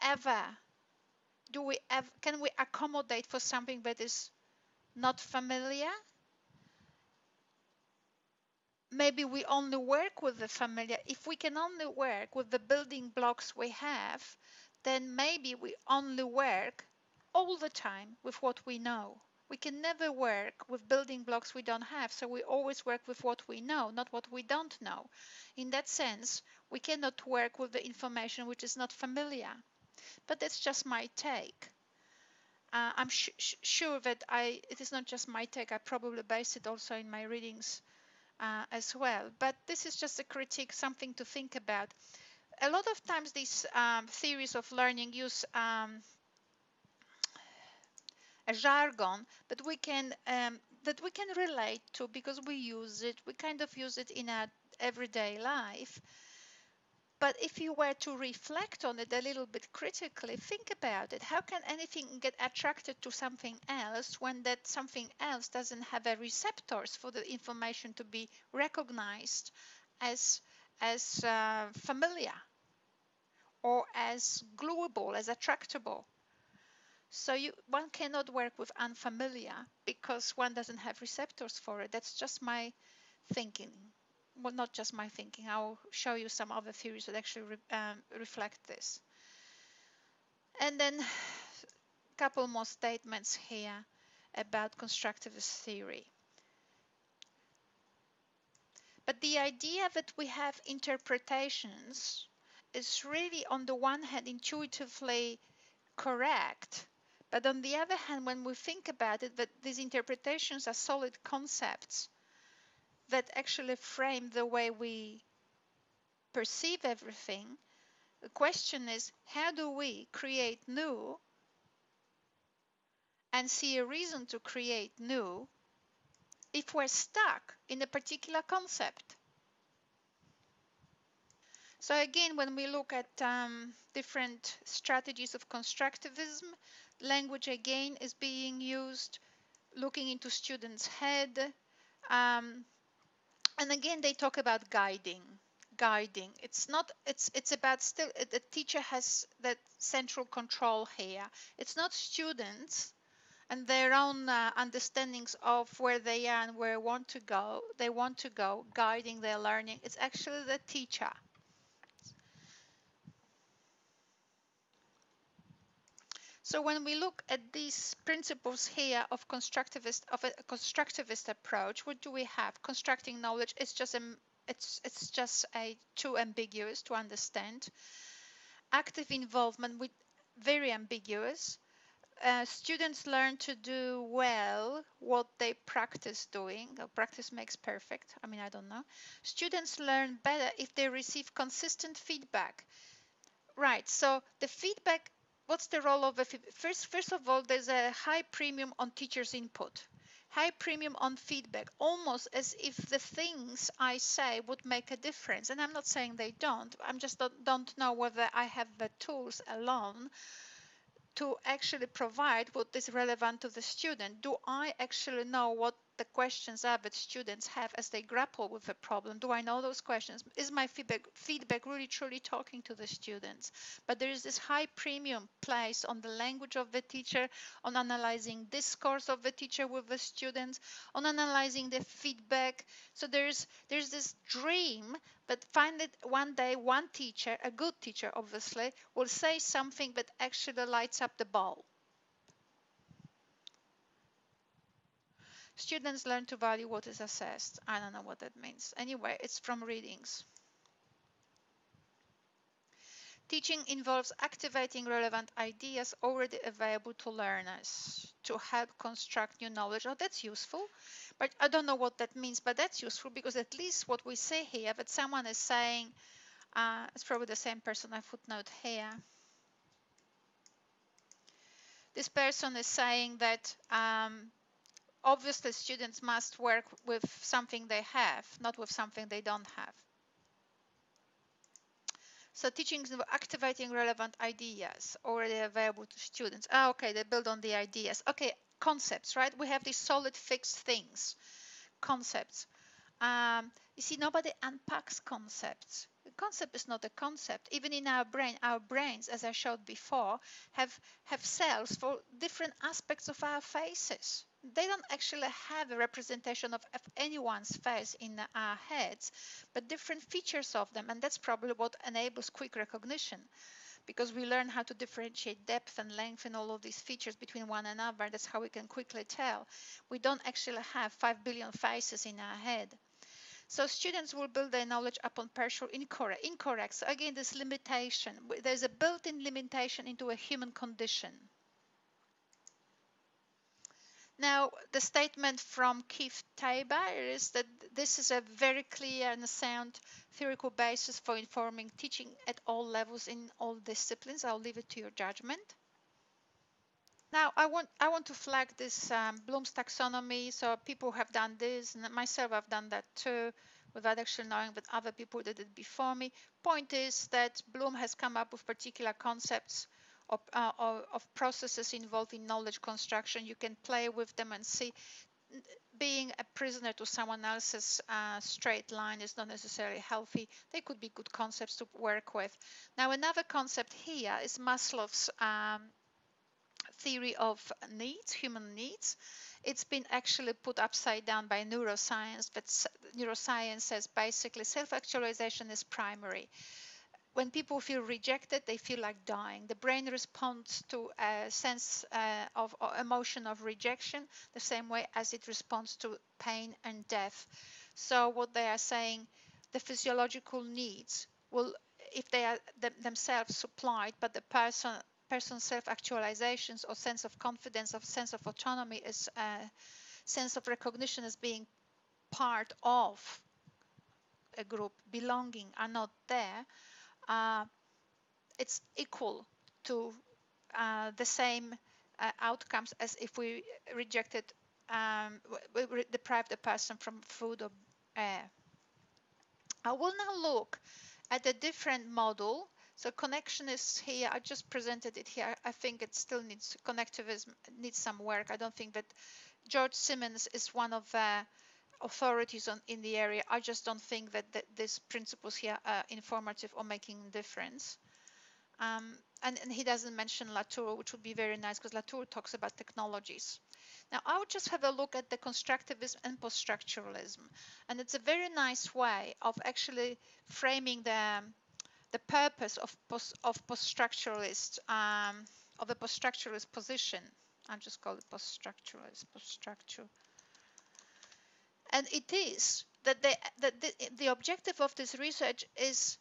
accommodate for something that is not familiar? Maybe we only work with the familiar. If we can only work with the building blocks we have, then maybe we only work all the time with what we know. We can never work with building blocks we don't have, so we always work with what we know, not what we don't know. In that sense, we cannot work with the information which is not familiar. But that's just my take. I'm sure that it is not just my take. I probably base it also in my readings as well. But this is just a critique, something to think about. A lot of times these theories of learning use a jargon that we can relate to because we use it. We kind of use it in our everyday life. But if you were to reflect on it a little bit critically, think about it. How can anything get attracted to something else when that something else doesn't have a receptors for the information to be recognized as familiar or as gluable, as attractable? So one cannot work with unfamiliar because one doesn't have receptors for it. That's just my thinking. Well, not just my thinking. I'll show you some other theories that actually reflect this. And then a couple more statements here about constructivist theory. But the idea that we have interpretations is really, on the one hand, intuitively correct. But on the other hand, when we think about it, that these interpretations are solid concepts that actually frame the way we perceive everything, the question is, how do we create new and see a reason to create new if we're stuck in a particular concept? So again, when we look at different strategies of constructivism, language again is being used, looking into students' head. And again, they talk about guiding. It's not, it's about still, the teacher has that central control here. It's not students and their own understandings of where they are and where they want to go, guiding their learning. It's actually the teacher. So when we look at these principles here of a constructivist approach, what do we have? Constructing knowledge is just it's just too ambiguous to understand. Active involvement with very ambiguous. Students learn to do well what they practice doing. Practice makes perfect. I mean, I don't know. Students learn better if they receive consistent feedback. Right, so the feedback, what's the role of the feedback? First of all, there's a high premium on teachers' input, high premium on feedback, almost as if the things I say would make a difference. And I'm not saying they don't. I'm just don't know whether I have the tools alone to actually provide what is relevant to the student. Do I actually know what the questions are that students have as they grapple with the problem? Do I know those questions? Is my feedback really truly talking to the students? But there is this high premium placed on the language of the teacher, on analyzing discourse of the teacher with the students, on analyzing the feedback. So there's this dream, but finally one day one teacher, a good teacher obviously, will say something that actually lights up the bulb. Students learn to value what is assessed. I don't know what that means. Anyway, it's from readings. Teaching involves activating relevant ideas already available to learners to help construct new knowledge. Oh, that's useful. But I don't know what that means, but that's useful because at least what we say here, that someone is saying, it's probably the same person I footnote here. This person is saying that obviously students must work with something they have, not with something they don't have. So teaching is activating relevant ideas already available to students. Okay, they build on the ideas. Okay, concepts, right? We have these solid fixed things, concepts. You see, nobody unpacks concepts. The concept is not a concept. Even in our brains, as I showed before, have cells for different aspects of our faces. They don't actually have a representation of anyone's face in our heads, but different features of them. And that's probably what enables quick recognition, because we learn how to differentiate depth and length and all of these features between one another. That's how we can quickly tell. We don't actually have 5 billion faces in our head. So students will build their knowledge upon partial incorrect. So again, this limitation, there's a built-in limitation into a human condition. Now, the statement from Keith Tabor is that this is a very clear and sound theoretical basis for informing teaching at all levels in all disciplines. I'll leave it to your judgment. Now, I want to flag this Bloom's taxonomy. So people have done this, and myself, I've done that too, without actually knowing that other people did it before me. Point is that Bloom has come up with particular concepts of processes involved in knowledge construction. You can play with them and see. Being a prisoner to someone else's straight line is not necessarily healthy. They could be good concepts to work with. Now, another concept here is Maslow's theory of needs, human needs. It's been actually put upside down by neuroscience, but neuroscience says basically self-actualization is primary. When people feel rejected, they feel like dying. The brain responds to a sense of emotion of rejection the same way as it responds to pain and death. So what they are saying, the physiological needs will, if they are themselves supplied, but the person's self-actualizations or sense of confidence or sense of autonomy is a sense of recognition as being part of a group, belonging, are not there, it's equal to the same outcomes as if we rejected, we deprived the person from food or air. I will now look at a different model. So connection is here. I just presented it here. I think it still needs connectivism, needs some work. I don't think that George Simmons is one of the authorities in the area. I just don't think that these principles here are informative or making a difference. And he doesn't mention Latour, which would be very nice because Latour talks about technologies. Now, I would just have a look at the constructivism and post-structuralism. And it's a very nice way of actually framing the purpose of post-structuralist, of a post-structuralist position. I'll just call it post-structuralist, post-structural. And it is that the objective of this research is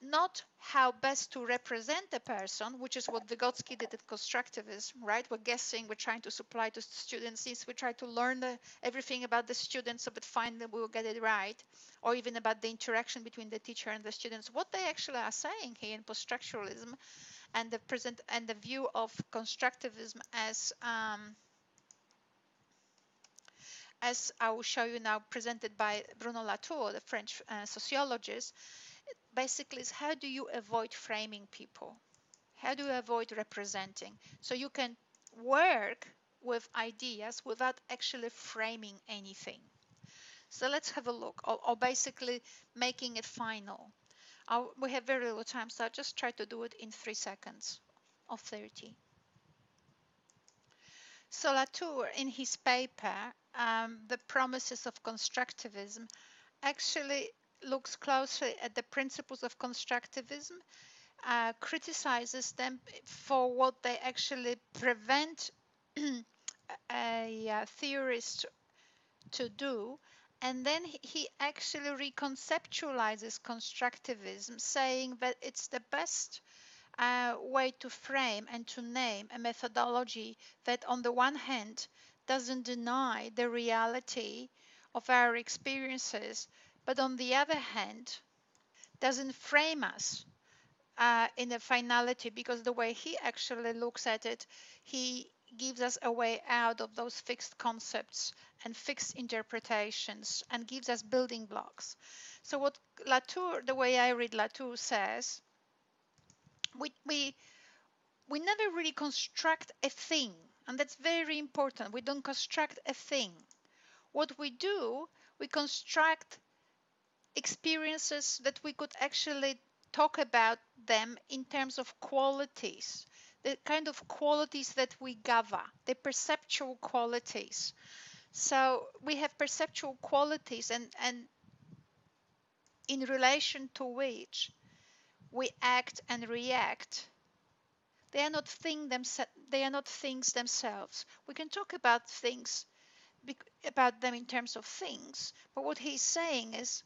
not how best to represent a person, which is what Vygotsky did at Constructivism, right? We're guessing, we're trying to supply to students needs, we try to learn everything about the students so that finally we will get it right, or even about the interaction between the teacher and the students. What they actually are saying here in post-structuralism and the view of constructivism as I will show you now, presented by Bruno Latour, the French sociologist, basically is how do you avoid framing people? How do you avoid representing? So you can work with ideas without actually framing anything. So let's have a look, or basically making it final. We have very little time, so I'll just try to do it in 3 seconds or 30. So Latour, in his paper, The Promises of Constructivism, actually looks closely at the principles of constructivism, criticizes them for what they actually prevent a theorist to do, and then he actually reconceptualizes constructivism, saying that it's the best way to frame and to name a methodology that on the one hand doesn't deny the reality of our experiences, but on the other hand doesn't frame us in a finality, because the way he actually looks at it, he gives us a way out of those fixed concepts and fixed interpretations and gives us building blocks. So what Latour, the way I read Latour, says, we never really construct a thing, and that's very important. We don't construct a thing. What we do, we construct experiences that we could actually talk about them in terms of qualities, the kind of qualities that we gather, the perceptual qualities. So we have perceptual qualities and in relation to which we act and react. They are not things themselves. We can talk about things, about them in terms of things, but what he's saying is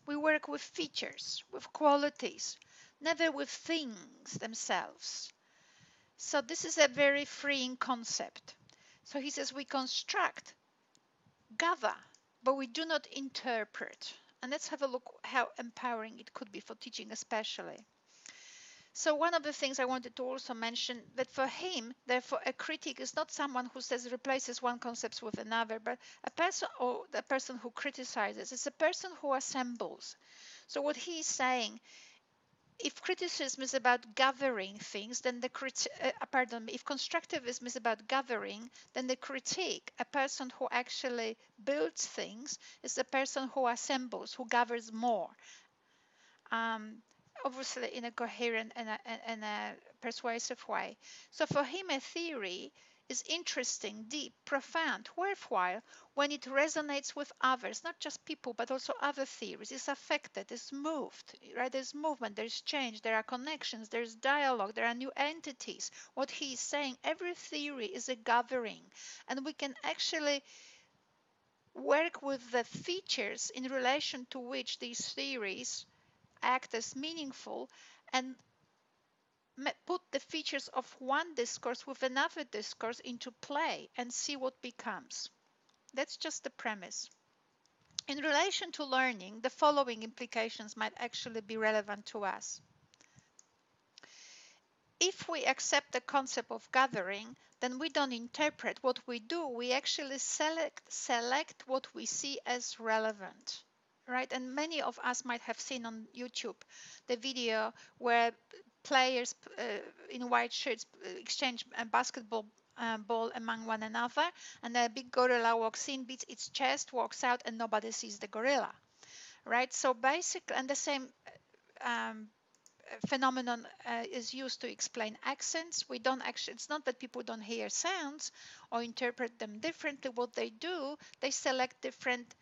we work with features, with qualities, never with things themselves. So this is a very freeing concept. So he says we construct, gather, but we do not interpret. And let's have a look how empowering it could be for teaching especially. So one of the things I wanted to also mention that for him, therefore, a critic is not someone who says replaces one concept with another, but a person or the person who criticizes is a person who assembles. So what he's saying, if criticism is about gathering things, then if constructivism is about gathering, then the critique, a person who actually builds things, is the person who assembles, who gathers more. Obviously in a coherent and a persuasive way. So for him, a theory is interesting, deep, profound, worthwhile when it resonates with others, not just people, but also other theories. It's affected, it's moved, right? There's movement, there's change, there are connections, there's dialogue, there are new entities. What he's saying, every theory is a gathering, and we can actually work with the features in relation to which these theories act as meaningful and put the features of one discourse with another discourse into play and see what becomes. That's just the premise. In relation to learning, the following implications might actually be relevant to us. If we accept the concept of gathering, then we don't interpret. What we do, we actually select what we see as relevant. Right, and many of us might have seen on YouTube the video where players in white shirts exchange a basketball ball among one another, and a big gorilla walks in, beats its chest, walks out, and nobody sees the gorilla. Right, so basically, and the same phenomenon is used to explain accents. We don't actually, it's not that people don't hear sounds or interpret them differently. What they do, they select different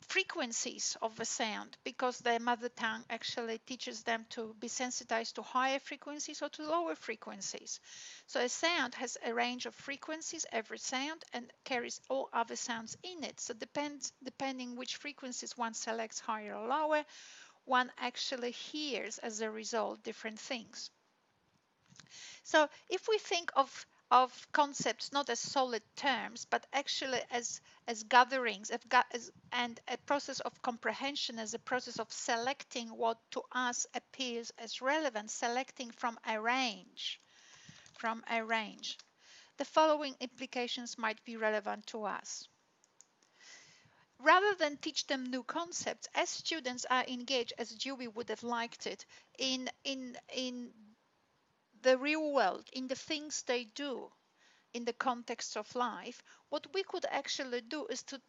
frequencies of a sound because their mother tongue actually teaches them to be sensitized to higher frequencies or to lower frequencies. So a sound has a range of frequencies, every sound, and carries all other sounds in it. So depending which frequencies one selects, higher or lower, one actually hears as a result different things. So if we think of concepts not as solid terms, but actually as gatherings and a process of comprehension, as a process of selecting what to us appears as relevant, selecting from a range, the following implications might be relevant to us. Rather than teach them new concepts, as students are engaged, as Dewey would have liked it, in the real world, in the things they do in the context of life, what we could actually do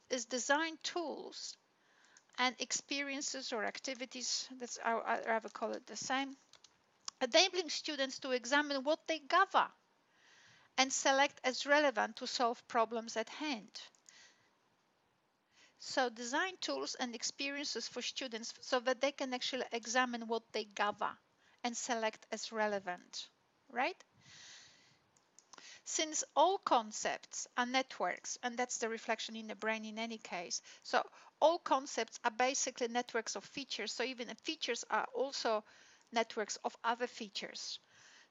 is design tools and experiences or activities, that's I rather call it the same, enabling students to examine what they gather and select as relevant to solve problems at hand. So design tools and experiences for students so that they can actually examine what they gather and select as relevant, right? Since all concepts are networks, and that's the reflection in the brain in any case, so all concepts are basically networks of features, so even the features are also networks of other features.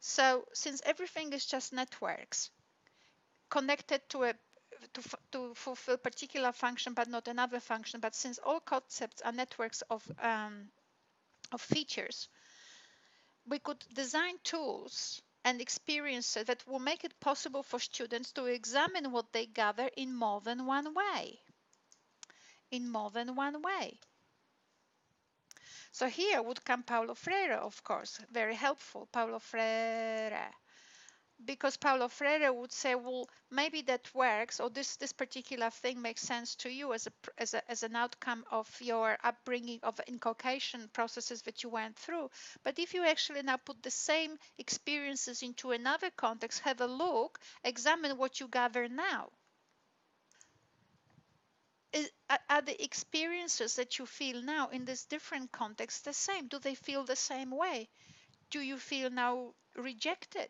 So since everything is just networks connected to fulfill particular function but not another function, but since all concepts are networks of features, we could design tools and experiences that will make it possible for students to examine what they gather in more than one way. In more than one way. So here would come Paulo Freire, of course, very helpful, Paulo Freire. Because Paulo Freire would say, well, maybe that works, or this particular thing makes sense to you as an outcome of your upbringing, of inculcation processes that you went through. But if you actually now put the same experiences into another context, have a look, examine what you gather now. Are the experiences that you feel now in this different context the same? Do they feel the same way? Do you feel now rejected,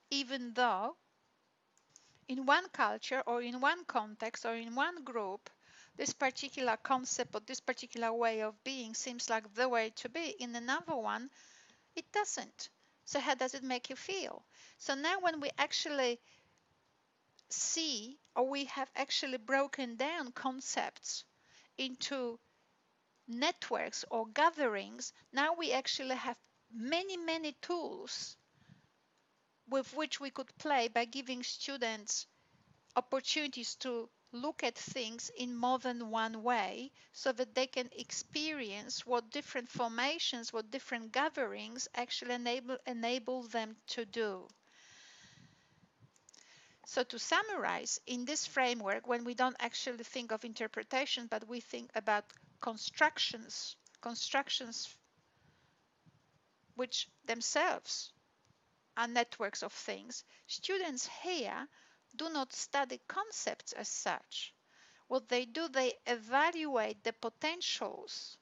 even though in one culture or in one context or in one group, this particular concept or this particular way of being seems like the way to be. In another one, it doesn't. So how does it make you feel? So now when we actually see, or we have actually broken down concepts into networks or gatherings, now we actually have many tools with which we could play by giving students opportunities to look at things in more than one way so that they can experience what different formations, what different gatherings actually enable them to do. So to summarize, in this framework, when we don't actually think of interpretation, but we think about constructions which themselves are networks of things, students here do not study concepts as such. What they do, they evaluate the potentials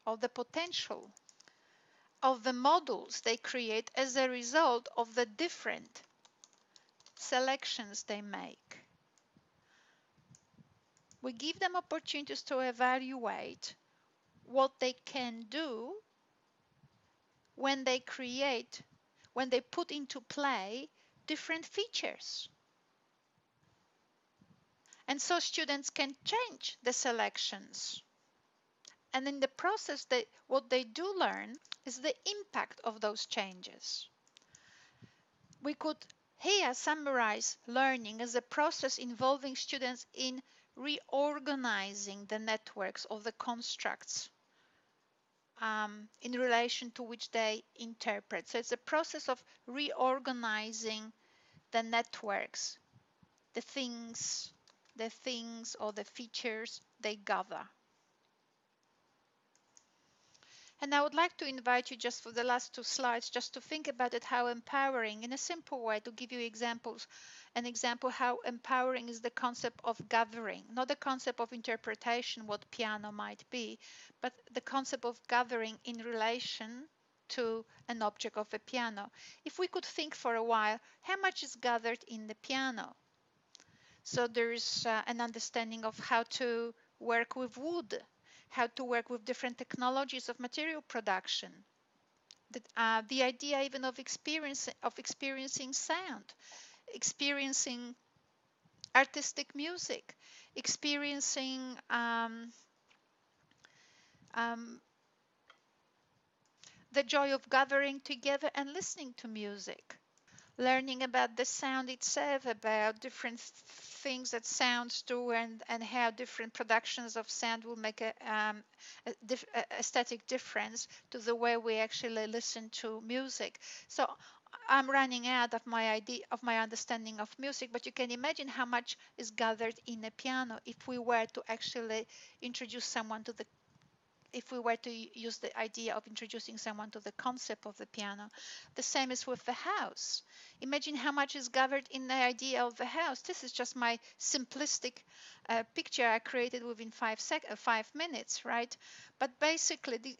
or the potential of the models they create as a result of the different selections they make. We give them opportunities to evaluate what they can do when they create, when they put into play different features. And so students can change the selections. And in the process, what they do learn is the impact of those changes. We could here summarize learning as a process involving students in reorganizing the networks or the constructs in relation to which they interpret. So it's a process of reorganizing the networks, the things or the features they gather. And I would like to invite you just for the last two slides just to think about it, how empowering, in a simple way, to give you examples, an example how empowering is the concept of gathering, not the concept of interpretation, what piano might be, but the concept of gathering in relation to an object of a piano. If we could think for a while, how much is gathered in the piano? So there is an understanding of how to work with wood, how to work with different technologies of material production, the idea even of experiencing sound, experiencing artistic music, experiencing the joy of gathering together and listening to music. Learning about the sound itself, about different things that sounds do, and how different productions of sound will make a aesthetic difference to the way we actually listen to music. So I'm running out of my understanding of music, but you can imagine how much is gathered in a piano if we were to actually introduce someone to the if we were to use the idea of introducing someone to the concept of the piano. The same is with the house. Imagine how much is gathered in the idea of the house. This is just my simplistic picture I created within 5 minutes, right? But basically,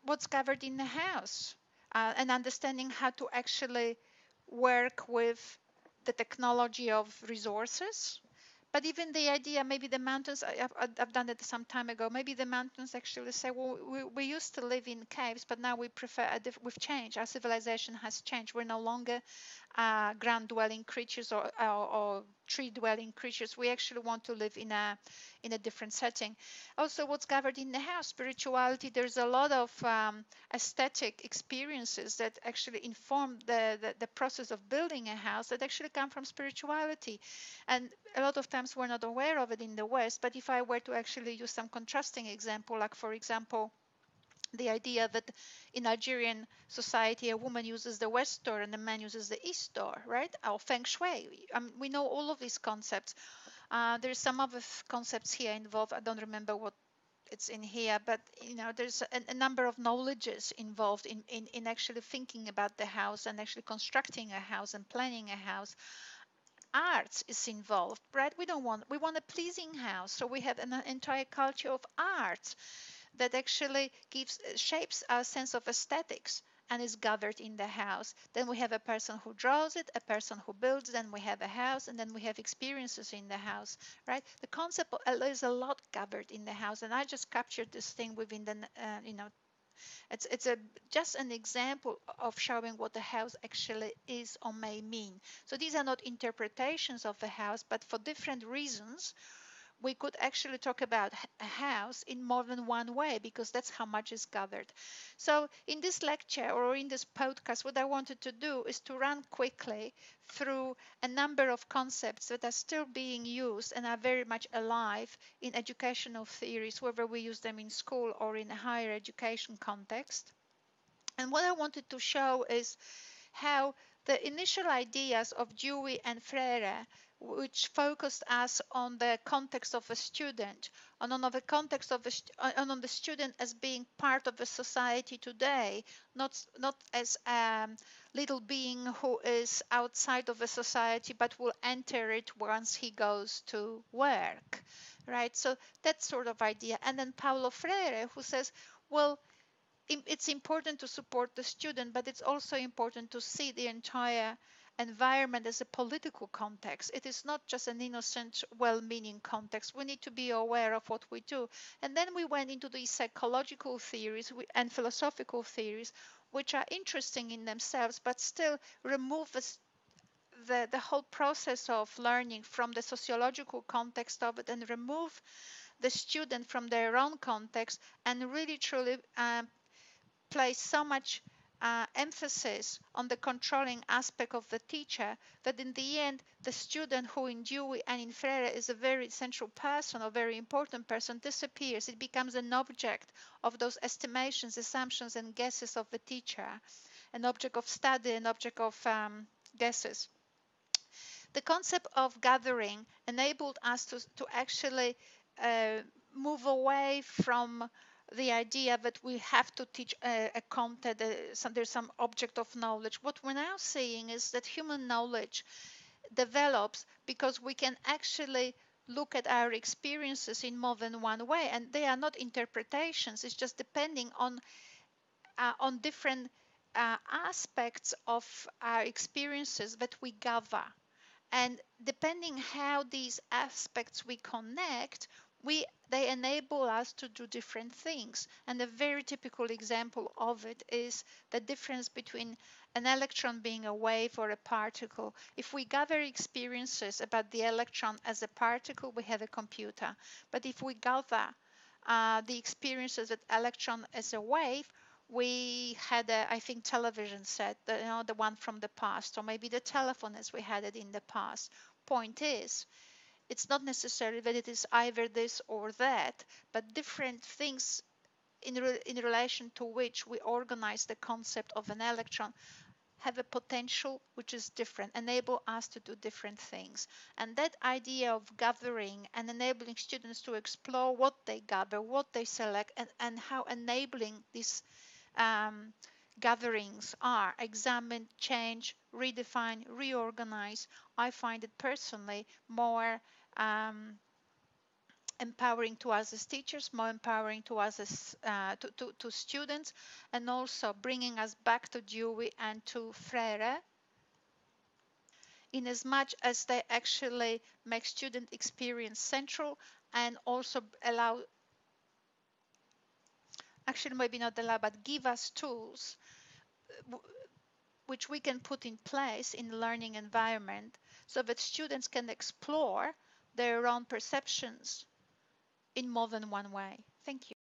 what's gathered in the house, and understanding how to actually work with the technology of resources. But even the idea, maybe the mountains, I've done it some time ago, maybe the mountains actually say, well, we used to live in caves, but now we prefer, we've changed, our civilization has changed. We're no longer ground-dwelling creatures or tree-dwelling creatures. We actually want to live in a different setting. Also, what's governed in the house? Spirituality. There's a lot of aesthetic experiences that actually inform the process of building a house that actually come from spirituality. And a lot of times we're not aware of it in the West. But if I were to actually use some contrasting example, like for example, the idea that in Algerian society a woman uses the west door and a man uses the east door, right? Or feng shui. We know all of these concepts. There's some other concepts here involved. I don't remember what it's in here, but there's a number of knowledges involved in actually thinking about the house and actually constructing a house and planning a house. Arts is involved, right? We want a pleasing house, so we have an entire culture of art that actually shapes our sense of aesthetics and is gathered in the house. Then we have a person who draws it, a person who builds, then we have a house, and then we have experiences in the house, right? The concept there's a lot gathered in the house, and I just captured this thing within the, it's just an example of showing what the house actually is or may mean. So these are not interpretations of the house, but for different reasons, we could actually talk about a house in more than one way because that's how much is gathered. So in this lecture or in this podcast, what I wanted to do is to run quickly through a number of concepts that are still being used and are very much alive in educational theories, whether we use them in school or in a higher education context. And what I wanted to show is how the initial ideas of Dewey and Freire, which focused us on the context of a student, and on the context of on the student as being part of the society today, not as a little being who is outside of the society, but will enter it once he goes to work, right? So that sort of idea. And then Paulo Freire, who says, well, it's important to support the student, but it's also important to see the entire environment as a political context. It is not just an innocent, well-meaning context. We need to be aware of what we do. And then we went into these psychological theories and philosophical theories, which are interesting in themselves, but still remove the whole process of learning from the sociological context of it and remove the student from their own context and really truly place so much emphasis on the controlling aspect of the teacher that in the end the student, who in Dewey and in Freire is a very central person, a very important person, disappears. It becomes an object of those estimations, assumptions and guesses of the teacher, an object of study, an object of guesses. The concept of gathering enabled us to actually move away from the idea that we have to teach a content, there's some object of knowledge. What we're now seeing is that human knowledge develops because we can actually look at our experiences in more than one way, and they are not interpretations. It's just depending on different aspects of our experiences that we gather. And depending how these aspects we connect, they enable us to do different things. And a very typical example of it is the difference between an electron being a wave or a particle. If we gather experiences about the electron as a particle, we have a computer. But if we gather the experiences with electron as a wave, we had I think television set, the one from the past, or maybe the telephone as we had it in the past. Point is, it's not necessarily that it is either this or that, but different things in relation to which we organize the concept of an electron have a potential which is different, enable us to do different things. And that idea of gathering and enabling students to explore what they gather, what they select, and how enabling these gatherings are examined, change, redefine, reorganize. I find it personally more empowering to us as teachers, more empowering to us as to students, and also bringing us back to Dewey and to Freire, in as much as they actually make student experience central and also allow, actually maybe not allow, but give us tools which we can put in place in the learning environment so that students can explore their own perceptions in more than one way. Thank you.